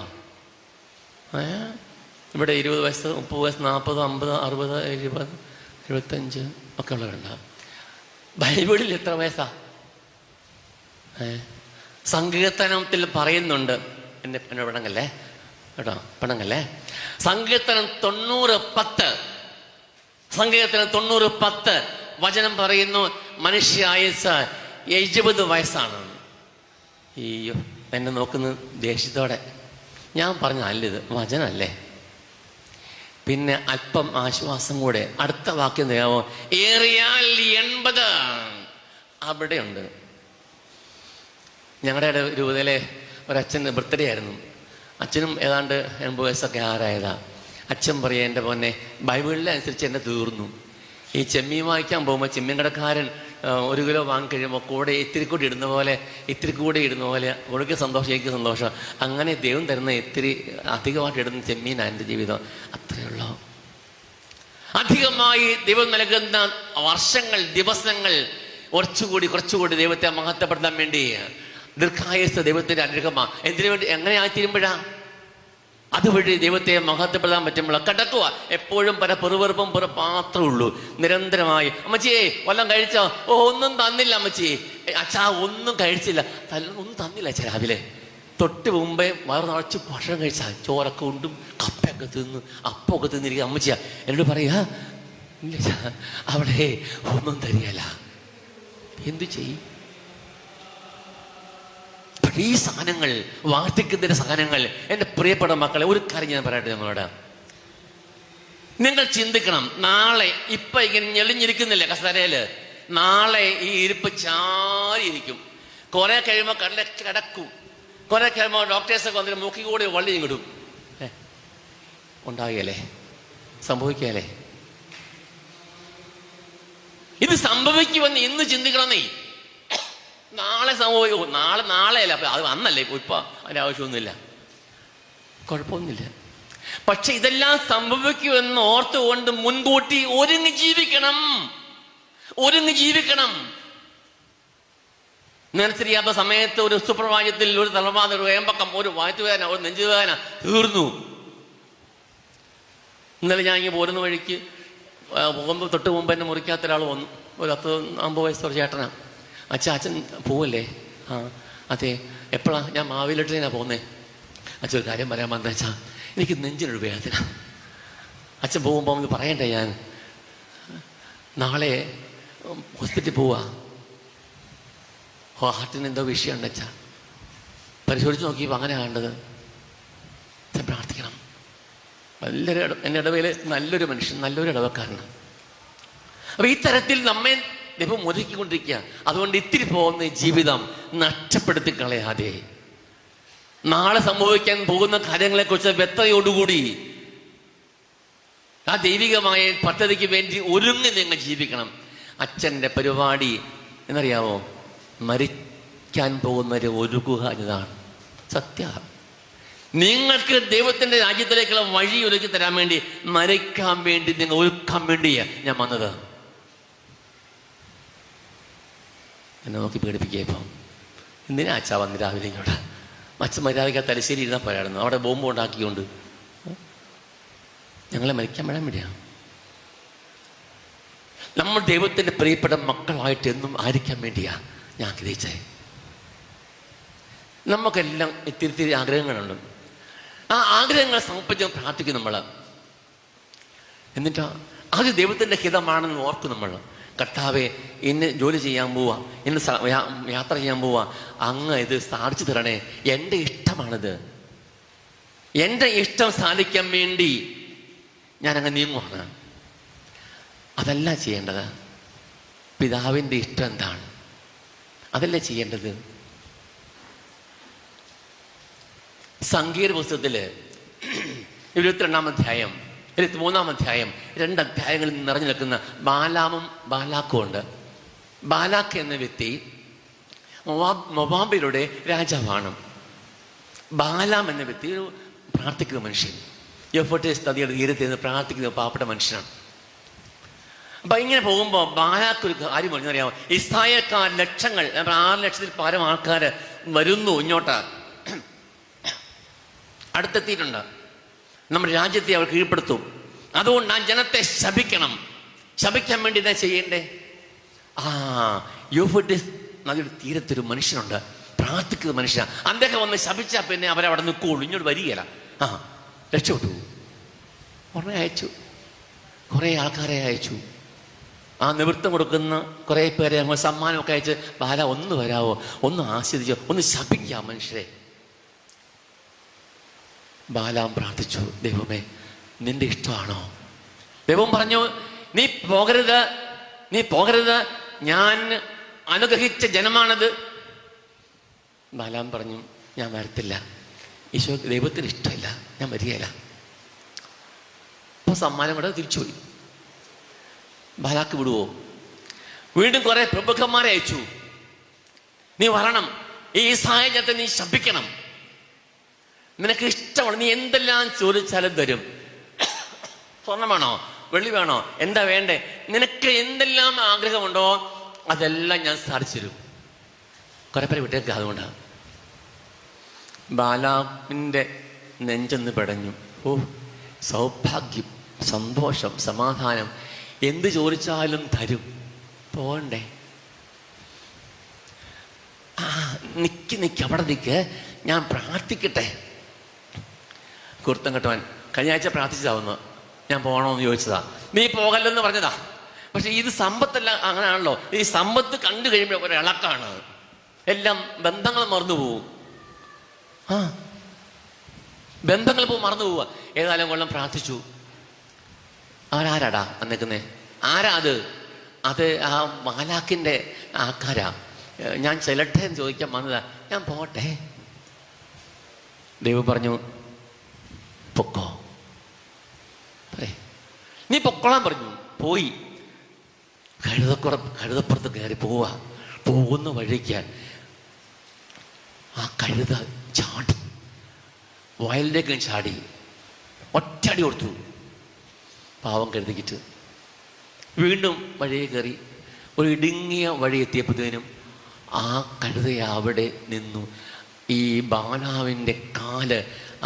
S1: ഇവിടെ 20 വയസ്സ്, 30 വയസ്സ്, 40, 50, 60, 70, 75 ഒക്കെ ഉള്ളവരുണ്ടാവും. ബൈബിളിൽ എത്ര വയസ്സാ? സങ്കീർത്തനത്തിൽ പറയുന്നുണ്ട്, എന്നോട് പിണങ്ങല്ലേ കേട്ടോ, പിണങ്ങല്ലേ. സങ്കീർത്തനം 90:10, സങ്കീർത്തനം 90:10 വചനം പറയുന്നു, മനുഷ്യായുസ് 70 വയസ്സാണ്. അയ്യോ, എന്നെ നോക്കുന്ന ദേഷ്യത്തോടെ. ഞാൻ പറഞ്ഞ അല്ലിത് വചനല്ലേ. പിന്നെ അല്പം ആശ്വാസം കൂടെ, അടുത്ത വാക്യം പറയാമോ? ഏറിയാൽ 80. അവിടെയുണ്ട്. ഞങ്ങളുടെ രൂപതയിലെ ഒരച്ഛൻ്റെ ബർത്ത്ഡേ ആയിരുന്നു. അച്ഛനും ഏതാണ്ട് 80 വയസ്സൊക്കെ ആരായതാ. അച്ഛൻ പറയാ, എൻ്റെ പൊന്നെ ബൈബിളിലെ അനുസരിച്ച് എന്നെ തീർന്നു. ഈ ചെമ്മീൻ വായിക്കാൻ പോകുമ്പോൾ ചെമ്മീൻ കടക്കാരൻ 1 കിലോ വാങ്ങിക്കഴിയുമ്പോൾ കൂടെ ഇത്തിരി കൂടി ഇടുന്ന പോലെ ഉണക്ക് സന്തോഷം, എനിക്ക് സന്തോഷം. അങ്ങനെ ദൈവം തരുന്ന ഇത്തിരി അധികമായിട്ട് ഇടുന്ന ചെമ്മീനാണ് എൻ്റെ ജീവിതം. അത്രയേ ഉള്ളൂ. അധികമായി ദൈവം നൽകുന്ന വർഷങ്ങൾ, ദിവസങ്ങൾ കുറച്ചുകൂടി ദൈവത്തെ മഹത്വപ്പെടുത്താൻ വേണ്ടി ദീർഘായുസ്സ് ദൈവത്തിന്റെ അനുഗ്രഹമാണ്. എന്തിനു വേണ്ടി? എങ്ങനെയായിത്തീരുമ്പോഴാ? അതുവഴി ദൈവത്തെ മഹത്വപ്പെടുത്താൻ പറ്റുമ്പോൾ കിടക്കുക. എപ്പോഴും പല പെറുപെറുപ്പും മാത്രമേ ഉള്ളൂ. നിരന്തരമായി അമ്മച്ചിയെ വല്ലതും കഴിച്ചോ? ഓ, ഒന്നും തന്നില്ല അമ്മച്ചി. അച്ഛാ ഒന്നും കഴിച്ചില്ല. ഒന്നും തന്നില്ല അച്ഛാ. രാവിലെ തൊട്ട് മുമ്പേ വയറ് നിറച്ച് ഭക്ഷണം കഴിച്ചാൽ ചോറൊക്കെ ഉണ്ടും കപ്പയൊക്കെ തിന്ന് അപ്പമൊക്കെ തിന്നിരിക്കുക അമ്മച്ചിയാ. എന്നോട് പറയാ, ഇല്ല അവിടെ ഒന്നും തരികയല്ല. എന്തു ചെയ്യും? ഈ സാധനങ്ങൾ, വാർദ്ധക്യത്തിന്റെ സാധനങ്ങൾ, എൻ്റെ പ്രിയപ്പെട്ട മക്കളെ, ഒരു കാര്യം ഞാൻ പറയട്ടെ നിങ്ങളോട്. നിങ്ങൾ ചിന്തിക്കണം, നാളെ ഇപ്പൊ ഇങ്ങനെ ഞെളിഞ്ഞിരിക്കുന്നില്ല കസേരയില്, നാളെ ഈ ഇരിപ്പ് ചാരിയിരിക്കും. കുറെ കഴിയുമ്പോൾ കിടക്കും. കുറെ കഴിയുമ്പോൾ ഡോക്ടേഴ്സൊക്കെ വന്നിട്ട് മൂക്കി കൂടി വള്ളി ഇങ്ങിടും. ഉണ്ടാകുകയല്ലേ? സംഭവിക്കുകയല്ലേ? ഇത് സംഭവിക്കുമെന്ന് ഇന്ന് ചിന്തിക്കണമെന്നേ. നാളെ സംഭവിക്കും. നാളെയല്ല, അത് അന്നല്ലേ. ഇപ്പൊ അതിൻ്റെ ആവശ്യമൊന്നുമില്ല, കുഴപ്പമൊന്നുമില്ല. പക്ഷെ ഇതെല്ലാം സംഭവിക്കുമെന്ന് ഓർത്തുകൊണ്ട് മുൻകൂട്ടി ഒരുങ്ങി ജീവിക്കണം. നേരത്തിരിയാത്ത സമയത്ത് ഒരു സുപ്രഭാതത്തിൽ ഒരു തലവാദ, ഒരു ഏമ്പക്കം, ഒരു വയറ്റുവേദന, ഒരു നെഞ്ചുവേദന തീർന്നു. ഇന്നലെ ഞാൻ ഇങ്ങനെ പോരുന്ന വഴിക്ക് പോകുമ്പോൾ തൊട്ട് മുമ്പ് എന്നെ മുറിക്കാത്ത ഒരാൾ വന്നു. ഒരു 50 വയസ്സുള്ള ചേട്ടനാ. അച്ഛൻ പോവല്ലേ? ആ അതെ. എപ്പോഴാ? ഞാൻ മാവേലിട്ടിനാ പോകുന്നേ. അച്ഛൻ ഒരു കാര്യം പറയാൻ വന്ന അച്ഛാ, എനിക്ക് നെഞ്ചിനൊരു വേദന. അച്ഛൻ പോകുമ്പോൾ ഒന്ന് പറയണ്ടേ, ഞാൻ നാളെ ഹോസ്പിറ്റലിൽ പോവാ. ഹാർട്ടിന് എന്തോ വിഷയമുണ്ട് അച്ഛാ. പരിശോധിച്ച് നോക്കിയപ്പോൾ അങ്ങനെ കണ്ടത്. അച്ഛൻ പ്രാർത്ഥിക്കണം. എൻ്റെ ഇടവയിൽ നല്ലൊരു മനുഷ്യൻ, നല്ലൊരു ഇടവക്കാരനാണ്. അപ്പൊ ഈ തരത്തിൽ നമ്മെ ദൈവം ഒതുക്കിക്കൊണ്ടിരിക്കുക. അതുകൊണ്ട് ഇത്തിരി പോകുന്ന ജീവിതം നഷ്ടപ്പെടുത്തി കളയാതെ നാളെ സംഭവിക്കാൻ പോകുന്ന കാര്യങ്ങളെക്കുറിച്ച് വ്യക്തതയോടുകൂടി ആ ദൈവികമായ പദ്ധതിക്ക് വേണ്ടി ഒരുങ്ങി നിങ്ങൾ ജീവിക്കണം. അച്ഛൻ്റെ പരിപാടി എന്നറിയാമോ? മരിക്കാൻ പോകുന്നവരെ ഒരുക്കുക എന്നതാണ് സത്യം. നിങ്ങൾക്ക് ദൈവത്തിന്റെ രാജ്യത്തിലേക്കുള്ള വഴി ഒരുക്കി തരാൻ വേണ്ടി, മരിക്കാൻ വേണ്ടി നിങ്ങൾ ഒരുക്കാൻ വേണ്ടിയാ ഞാൻ വന്നത്. എന്നെ നോക്കി പേടിപ്പിക്കുക. ഇപ്പം എന്തിനാ അച്ഛാ വന്ന് രാവിലെ ഇങ്ങോട്ട്? അച്ഛൻ മര്യാദയ്ക്ക് തലശ്ശേരി ഇരുന്നാൽ പോരായിരുന്നു. അവിടെ ബോംബ് ഉണ്ടാക്കിക്കൊണ്ട് ഞങ്ങളെ മരിക്കാൻ വിടാൻ വേണ്ടിയാണ്. നമ്മൾ ദൈവത്തിൻ്റെ പ്രിയപ്പെട്ട മക്കളായിട്ട് എന്നും ആയിരിക്കാൻ വേണ്ടിയാ ഞാൻ ആഗ്രഹിച്ചത്. നമുക്കെല്ലാം ഇത്തിരി ആഗ്രഹങ്ങളുണ്ട്. ആ ആഗ്രഹങ്ങളെ സമർപ്പിച്ച് പ്രാർത്ഥിക്കും നമ്മൾ. എന്നിട്ടോ അത് ദൈവത്തിൻ്റെ ഹിതമാണെന്ന് ഓർക്കും നമ്മൾ. കർത്താവെ, ഇന്ന് ജോലി ചെയ്യാൻ പോവാ, ഇന്ന് യാത്ര ചെയ്യാൻ പോവാ, അങ്ങ് ഇത് സാധിച്ചു തരണേ. എൻ്റെ ഇഷ്ടമാണിത്. എൻ്റെ ഇഷ്ടം സാധിക്കാൻ വേണ്ടി ഞാൻ അങ്ങ് നീങ്ങുവാണ്. അതല്ല ചെയ്യേണ്ടത്. പിതാവിൻ്റെ ഇഷ്ടം എന്താണ് അതല്ലേ ചെയ്യേണ്ടത്. സംഖ്യയുടെ പുസ്തകത്തില് 22-ാം അധ്യായം, 23-ാം അധ്യായം, 2 അധ്യായങ്ങളിൽ നിറഞ്ഞു നിൽക്കുന്ന ബാലാമും ബാലാക്കും ഉണ്ട്. ബാലാക്ക് എന്ന വ്യക്തി മൊവാബിലൂടെ രാജാവാണ്. ബാലാം എന്ന വ്യക്തി ഒരു പ്രാർത്ഥിക്കുന്ന മനുഷ്യൻ, യൂഫ്രട്ടീസ് നദിയുടെ തീരത്ത് നിന്ന് പ്രാർത്ഥിക്കുന്ന പാവപ്പെട്ട മനുഷ്യനാണ്. അപ്പൊ ഇങ്ങനെ പോകുമ്പോൾ ബാലാക്ക് ഒരു കാര്യം പറഞ്ഞറിയാമോ? ഇസ്രായേൽക്കാർ ലക്ഷങ്ങൾ, 6 ലക്ഷത്തിൽ പരം ആൾക്കാർ വരുന്നു ഇങ്ങോട്ട്, അടുത്തെത്തിയിട്ടുണ്ട്. നമ്മുടെ രാജ്യത്തെ അവർ കീഴ്പ്പെടുത്തും. അതുകൊണ്ട് ആ ജനത്തെ ശപിക്കണം. ശപിക്കാൻ വേണ്ടി എന്താ ചെയ്യണ്ടേ? യൂഫ്രട്ടീസ് നദിയുടെ തീരത്തൊരു മനുഷ്യനുണ്ട്, പ്രാർത്ഥിക്കുന്ന മനുഷ്യനാണ്. അദ്ദേഹം വന്ന് ശപിച്ചാൽ പിന്നെ അവരവിടെ നിൽക്കുകയുള്ളൂ, ഇങ്ങോട്ട് വരികയില്ല. രക്ഷപ്പെട്ടു. ഉടനെ അയച്ചു, കുറേ ആൾക്കാരെ അയച്ചു. ആ നിവൃത്തം കൊടുക്കുന്ന കുറേ പേരെ ഞങ്ങൾ സമ്മാനമൊക്കെ അയച്ച്, ബാല ഒന്ന് വരാവോ, ഒന്ന് ആസ്വദിച്ചോ, ഒന്ന് ശപിക്കാം മനുഷ്യരെ. ബാലാം പ്രാർത്ഥിച്ചു, ദൈവമേ നിന്റെ ഇഷ്ടമാണോ? ദൈവം പറഞ്ഞു, നീ പോകരുത്, നീ പോകരുത്, ഞാൻ അനുഗ്രഹിച്ച ജനമാണത്. ബാലാം പറഞ്ഞു, ഞാൻ വരത്തില്ല, ഈശോ ദൈവത്തിന് ഇഷ്ടമില്ല, ഞാൻ വരികയില്ല. അപ്പോൾ സമ്മാനം കൂടെ തിരിച്ചുപോയി. ബാലാക്ക് വിടുവോ? വീണ്ടും കുറെ പ്രമുഖന്മാരെ അയച്ചു. നീ വരണം, ഈ സാഹചര്യത്തെ നീ ശപിക്കണം, നിനക്ക് ഇഷ്ടമാണ്, നീ എന്തെല്ലാം ചോദിച്ചാലും തരും. സ്വർണം വേണോ, വെള്ളി വേണോ, എന്താ വേണ്ടേ, നിനക്ക് എന്തെല്ലാം ആഗ്രഹമുണ്ടോ അതെല്ലാം ഞാൻ സാധിച്ചു തരും. കുറെ പേര് വിട്ടേക്ക്. അതുകൊണ്ടാണ് ബാലാവിൻ്റെ നെഞ്ചെന്ന് പിടഞ്ഞു. ഓ, സൗഭാഗ്യം, സന്തോഷം, സമാധാനം, എന്ത് ചോദിച്ചാലും തരും. പോണ്ടേ? നിക്ക് അവിടെ നിൽക്ക്, ഞാൻ പ്രാർത്ഥിക്കട്ടെ. കുർത്തം കെട്ടവൻ കഴിഞ്ഞ ആഴ്ച പ്രാർത്ഥിച്ചതാവുന്നു, ഞാൻ പോകണമെന്ന് ചോദിച്ചതാ, നീ പോകല്ലെന്ന് പറഞ്ഞതാ. പക്ഷെ ഇത് സമ്പത്തല്ല, അങ്ങനെയാണല്ലോ. ഈ സമ്പത്ത് കണ്ടു കഴിയുമ്പോൾ ഒരു ഇളക്കാണ്, എല്ലാം ബന്ധങ്ങൾ മറന്നു പോവും. ബന്ധങ്ങൾ മറന്നു പോവുക. ഏതായാലും കൊല്ലം പ്രാർത്ഥിച്ചു. ആരാടാ അന്നേക്കുന്നേ? ആരാ അത്? അത് ആ മാലാക്കിൻ്റെ ആൾക്കാരാ. ഞാൻ ചെല്ലട്ടെ എന്ന് ചോദിക്കാൻ വന്നതാ, ഞാൻ പോട്ടെ. ദൈവം പറഞ്ഞു, പൊക്കോ. നീ പൊക്കോളാൻ പറഞ്ഞു. പോയി കഴുതപ്പുറത്ത് കയറി പോകുന്ന വഴിക്ക് ആ കഴുത ചാടി, വയലിലേക്ക് ചാടി, ഒറ്റടി കൊടുത്തു. പാവം കരുതിക്കിട്ട് വീണ്ടും വഴിയെ കയറി ഒരു ഇടുങ്ങിയ വഴി എത്തിയപ്പോഴത്തേനും ആ കഴുത അവിടെ നിന്നു. ഈ ബാലാവിൻ്റെ കാല്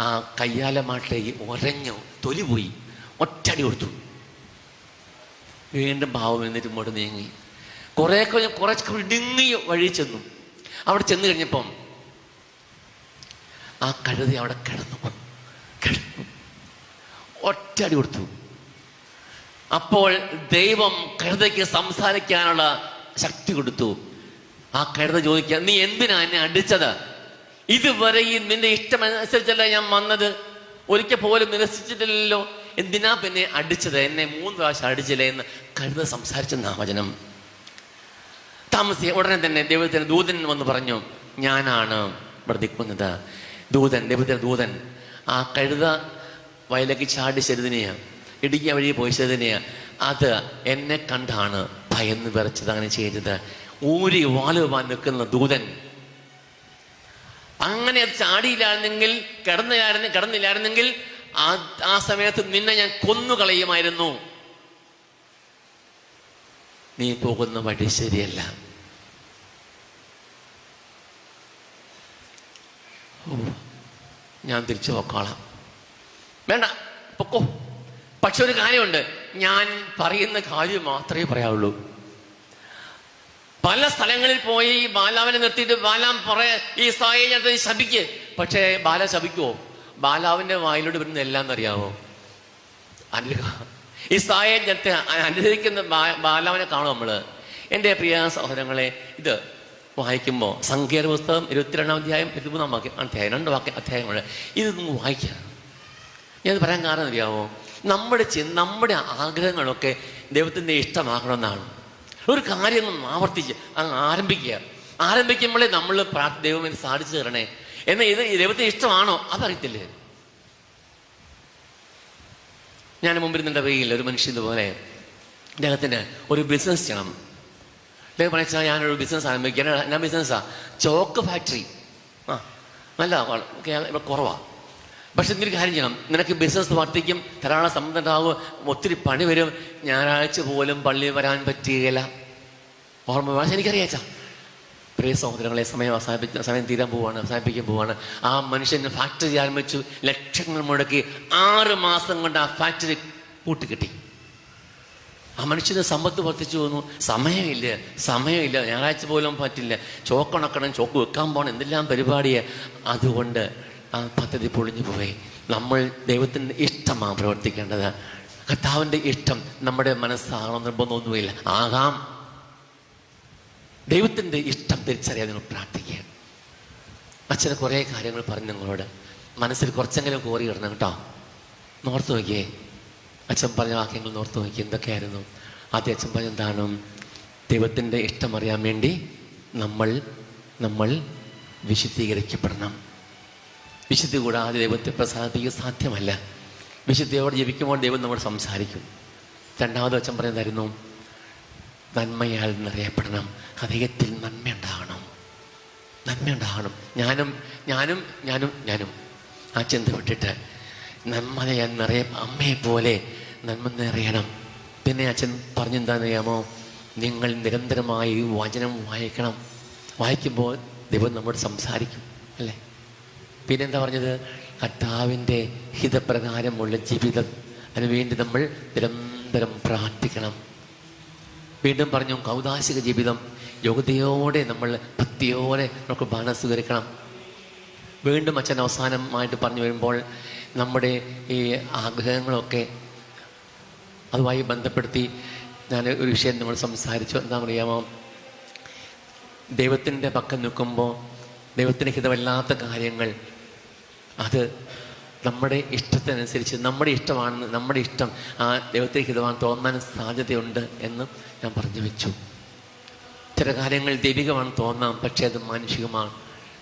S1: ആ കയ്യാലമാട്ടിലേക്ക് ഒരഞ്ഞു, തൊലി പോയി, ഒറ്റടി കൊടുത്തു. വീണ്ടും പാവം എന്നിട്ട് ഇങ്ങോട്ട് നീങ്ങി കുറച്ച് ഇടുങ്ങിയ വഴി ചെന്നു. അവിടെ ചെന്ന് കഴിഞ്ഞപ്പം ആ കഴുത അവിടെ കിടന്നു, ഒറ്റടി കൊടുത്തു. അപ്പോൾ ദൈവം കഴുതയ്ക്ക് സംസാരിക്കാനുള്ള ശക്തി കൊടുത്തു. ആ കഴുത ചോദിക്കുക, നീ എന്തിനാ എന്നെ അടിച്ചത്? ഇതുവരെയും നിന്റെ ഇഷ്ടമനുസരിച്ചല്ല ഞാൻ വന്നത്, ഒരിക്കൽ പോലും നിരസിച്ചിട്ടില്ലല്ലോ, എന്തിനാ പിന്നെ അടിച്ചത്? എന്നെ 3 പ്രാവശ്യം അടിച്ചില്ലേ എന്ന് കഴുത സംസാരിച്ചെന്നാ വചനം. താമസിയ ഉടനെ തന്നെ ദൈവത്തിന് ദൂതൻ വന്ന് പറഞ്ഞു, ഞാനാണ് വർദ്ധിക്കുന്നത്. ദൈവത്തിന്റെ ദൂതൻ ആ കഴുത വയലേക്ക് ചാടി ശരുതിനെയാ, ഇടുങ്ങിയ വഴി പോയി ശരുതിനെയാ, അത് എന്നെ കണ്ടാണ് ഭയന്ന് വിറച്ചത്, അങ്ങനെ ചെയ്തത്. ഊരി വാലുവാൻ നിൽക്കുന്ന ദൂതൻ അങ്ങനെ അത് ചാടിയില്ലായിരുന്നെങ്കിൽ, കിടന്നില്ലായിരുന്നെങ്കിൽ ആ സമയത്ത് നിന്നെ ഞാൻ കൊന്നുകളയുമായിരുന്നു. നീ പോകുന്ന വഴി ശരിയല്ല. ഞാൻ തിരിച്ചു പോക്കോളാം. വേണ്ട, പൊക്കോ. പക്ഷെ ഒരു കാര്യമുണ്ട്, ഞാൻ പറയുന്ന കാര്യം മാത്രമേ പറയാവുള്ളൂ. പല സ്ഥലങ്ങളിൽ പോയി ബാലാവിനെ നിർത്തിയിട്ട് ബാലാം ഈ സാഹചര്യത്തെ ശപിക്ക്. പക്ഷേ ബാല ശപിക്കുവോ? ബാലാവിന്റെ വായിലോട്ട് വരുന്ന എല്ലാം അറിയാവോ? ഈ സാഹചര്യത്തെ അനുസരിക്കുന്ന ബാലാവിനെ കാണും നമ്മള്. എൻ്റെ പ്രിയ സഹോദരങ്ങളെ, ഇത് വായിക്കുമ്പോൾ സംഖ്യയുടെ പുസ്തകം 22-ാം അധ്യായം 23-ാം അധ്യായം 2 അധ്യായങ്ങൾ ഇതൊന്നും വായിക്കുക. ഞാനത് പറയാൻ കാരണം അറിയാമോ? നമ്മുടെ ആഗ്രഹങ്ങളൊക്കെ ദൈവത്തിൻ്റെ ഇഷ്ടമാക്കണമെന്നാണ്. ഒരു കാര്യം ആവർത്തിച്ച് അങ്ങ് ആരംഭിക്കുമ്പോഴേ നമ്മൾ ദൈവം എനിക്ക് സാധിച്ചു തരണേ എന്നാൽ ഇത് ദൈവത്തിന് ഇഷ്ടമാണോ അതറിയത്തില്ലേ. ഞാൻ മുമ്പിരുന്നിൻ്റെ വെയിൽ ഒരു മനുഷ്യൻ ഇതുപോലെ അദ്ദേഹത്തിന് ഒരു ബിസിനസ് ചെയ്യണം. അദ്ദേഹം പറഞ്ഞാൽ ഞാനൊരു ബിസിനസ് ആരംഭിക്കുക. ഞാൻ ബിസിനസ്സാണ്, ചോക്ക് ഫാക്ടറി. നല്ല ഇവിടെ കുറവാണ്. പക്ഷെ എന്തൊരു കാര്യം ചെയ്യണം, നിനക്ക് ബിസിനസ് വർദ്ധിക്കും, ധാരാളം സമ്മതം ഉണ്ടാകും, ഒത്തിരി പണി വരും, ഞായറാഴ്ച പോലും പള്ളിയിൽ വരാൻ പറ്റുകയില്ല. ഓർമ്മ പക്ഷെ എനിക്കറിയാച്ചാ. പ്രിയ സഹോദരങ്ങളെ, സമയം തീരാൻ അവസാനിപ്പിക്കാൻ പോവാണ്. ആ മനുഷ്യന് ഫാക്ടറി ആരംഭിച്ചു, ലക്ഷങ്ങൾ മുടക്കി 6 മാസം കൊണ്ട് ആ ഫാക്ടറി പൂട്ടിക്കെട്ടി. ആ മനുഷ്യന് സമ്പത്ത് വർദ്ധിച്ചു പോകുന്നു. സമയമില്ല, ഞായറാഴ്ച പോലും പറ്റില്ല, ചോക്കുണക്കണം, ചോക്ക് വെക്കാൻ പോകണം, എന്തെല്ലാം പരിപാടിയെ. അതുകൊണ്ട് ആ പദ്ധതി പൊളിഞ്ഞു പോയി. നമ്മൾ ദൈവത്തിൻ്റെ ഇഷ്ടമാണ് പ്രവർത്തിക്കേണ്ടത്. കർത്താവിൻ്റെ ഇഷ്ടം നമ്മുടെ മനസ്സാകണം നിർബന്ധമൊന്നുമില്ല, ആകാം. ദൈവത്തിൻ്റെ ഇഷ്ടം തിരിച്ചറിയാൻ നിങ്ങൾ പ്രാർത്ഥിക്കുക. അച്ഛന് കുറേ കാര്യങ്ങൾ പറഞ്ഞു നിങ്ങളോട്, മനസ്സിൽ കുറച്ചെങ്കിലും കോറി ഇടണം കേട്ടോ. നോർത്ത് നോക്കിയേ, അച്ഛൻ പറഞ്ഞ വാക്യങ്ങൾ നോർത്ത് നോക്കി. എന്തൊക്കെയായിരുന്നു ആദ്യം അച്ഛൻ പറഞ്ഞ? എന്താണ്? ദൈവത്തിൻ്റെ ഇഷ്ടം അറിയാൻ വേണ്ടി നമ്മൾ വിശുദ്ധീകരിക്കപ്പെടണം. വിശുദ്ധി കൂടാതെ ദൈവത്തെ പ്രസാദിപ്പിക്കുക സാധ്യമല്ല. വിശുദ്ധിയോടെ ജീവിക്കുമ്പോൾ ദൈവം നമ്മോട് സംസാരിക്കും. രണ്ടാമത് അച്ഛൻ പറയുന്നതായിരുന്നു, നന്മയാൽ നിറയപ്പെടണം. ഹൃദയത്തിൽ നന്മയുണ്ടാകണം. ഞാനും ആ ചിന്ത വിട്ടിട്ട് നന്മയാൽ അമ്മയെ പോലെ നന്മ നിറയണം. പിന്നെ അച്ഛൻ പറഞ്ഞെന്താണെന്ന് അറിയാമോ? നിങ്ങൾ നിരന്തരമായി വചനം വായിക്കണം. വായിക്കുമ്പോൾ ദൈവം നമ്മോട് സംസാരിക്കും, അല്ലേ? പിന്നെന്താ പറഞ്ഞത്? കർത്താവിൻ്റെ ഹിതപ്രകാരമുള്ള ജീവിതം, അതിനുവേണ്ടി നമ്മൾ നിരന്തരം പ്രാർത്ഥിക്കണം. വീണ്ടും പറഞ്ഞു, കൗദാശിക ജീവിതം, യോഗ്യതയോടെ നമ്മൾ ഭക്തിയോടെ നമുക്ക് ബാധ സ്വീകരിക്കണം. വീണ്ടും അച്ഛൻ അവസാനമായിട്ട് പറഞ്ഞു വരുമ്പോൾ നമ്മുടെ ഈ ആഗ്രഹങ്ങളൊക്കെ അതുമായി ബന്ധപ്പെടുത്തി ഞാൻ ഒരു വിഷയം നിങ്ങൾ സംസാരിച്ചു. എന്താ അറിയാമോ? ദൈവത്തിൻ്റെ പക്കം നിൽക്കുമ്പോൾ ദൈവത്തിന് ഹിതമല്ലാത്ത കാര്യങ്ങൾ, അത് നമ്മുടെ ഇഷ്ടത്തിനനുസരിച്ച് നമ്മുടെ ഇഷ്ടം ആ ദൈവത്തിന് ഹിതമാണെന്ന് തോന്നാൻ സാധ്യതയുണ്ട് എന്ന് ഞാൻ പറഞ്ഞു വെച്ചു. ചില കാര്യങ്ങൾ ദൈവികമാണെന്ന് തോന്നാം, പക്ഷേ അത് മാനുഷികമാണ്.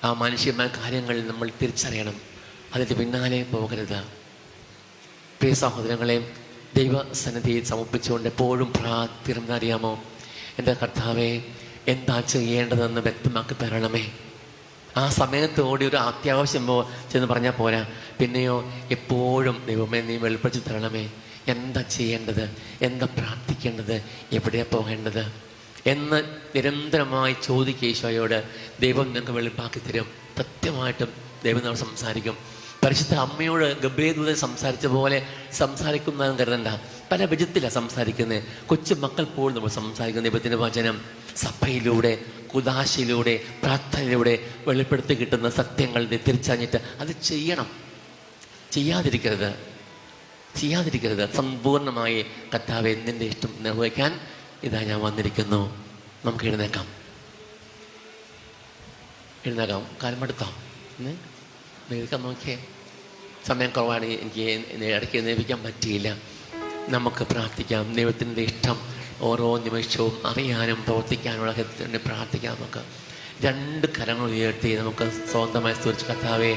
S1: ആ മാനുഷികമായ കാര്യങ്ങൾ നമ്മൾ തിരിച്ചറിയണം. അതിൻ്റെ പിന്നാലെ പോകരുത്. പ്രിയ സഹോദരങ്ങളെ, ദൈവസന്നിധിയിൽ സമർപ്പിച്ചുകൊണ്ട് എപ്പോഴും പ്രാർത്ഥിക്കണം. അറിയാമോ? എൻ്റെ കർത്താവേ, എന്താ ചെയ്യേണ്ടതെന്ന് വ്യക്തമാക്കി തരണമേ. ആ സമയത്തോടെ ഒരു അത്യാവശ്യമോ ചെന്ന് പറഞ്ഞാൽ പോരാ. പിന്നെയോ എപ്പോഴും ദൈവമേ, നീ വെളിപ്പെടുത്തി തരണമേ. എന്താ ചെയ്യേണ്ടത്, എന്താ പ്രാർത്ഥിക്കേണ്ടത്, എവിടെയാണ് പോകേണ്ടത് എന്ന് നിരന്തരമായി ചോദിക്കുക ഈശോയോട്. ദൈവം നിങ്ങൾക്ക് വെളിപ്പാക്കി തരും. സത്യമായിട്ടും ദൈവം നമ്മൾ സംസാരിക്കും. പരിശുദ്ധ അമ്മയോട് ഗബ്രിയേൽ സംസാരിച്ച പോലെ സംസാരിക്കുന്നതെന്ന് കരുതണ്ട. പല വിധത്തിലാണ് സംസാരിക്കുന്നത്. കൊച്ചു മക്കൾ പോലും നമ്മൾ സംസാരിക്കുന്ന ദൈവത്തിൻ്റെ വചനം സഭയിലൂടെ, കുദാശയിലൂടെ, പ്രാർത്ഥനയിലൂടെ വെളിപ്പെടുത്തി കിട്ടുന്ന സത്യങ്ങൾ തിരിച്ചറിഞ്ഞിട്ട് അത് ചെയ്യണം. ചെയ്യാതിരിക്കരുത്. സമ്പൂർണ്ണമായി കർത്താവേ, നിന്റെ ഇഷ്ടം നിർവഹിക്കാൻ ഇതാ ഞാൻ വന്നിരിക്കുന്നു. നമുക്ക് എഴുന്നേക്കാം. കാലമെടുത്താം. എഴുന്നേക്കാൻ നോക്കിയേ. സമയം കുറവാണ്, എനിക്ക് ഇടയ്ക്ക് എഴുന്നേൽപ്പിക്കാൻ പറ്റിയില്ല. നമുക്ക് പ്രാർത്ഥിക്കാം. ദൈവത്തിൻ്റെ ഇഷ്ടം ഓരോ നിമിഷവും അറിയാനും പ്രവർത്തിക്കാനുള്ള വേണ്ടി പ്രാർത്ഥിക്കാം. നമുക്ക് 2 കരങ്ങൾ ഉയർത്തി നമുക്ക് സ്വന്തമായി സ്തുതിച്ച്, കർത്താവേ,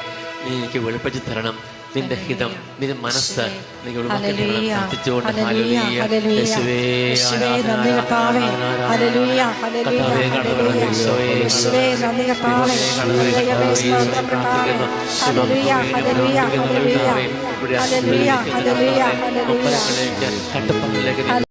S1: നീ എനിക്ക് വെളിപ്പെടുത്തി തരണം നിന്റെ ഹിതം, നിന്റെ മനസ്സ് പ്രാർത്ഥിച്ചുകൊണ്ട്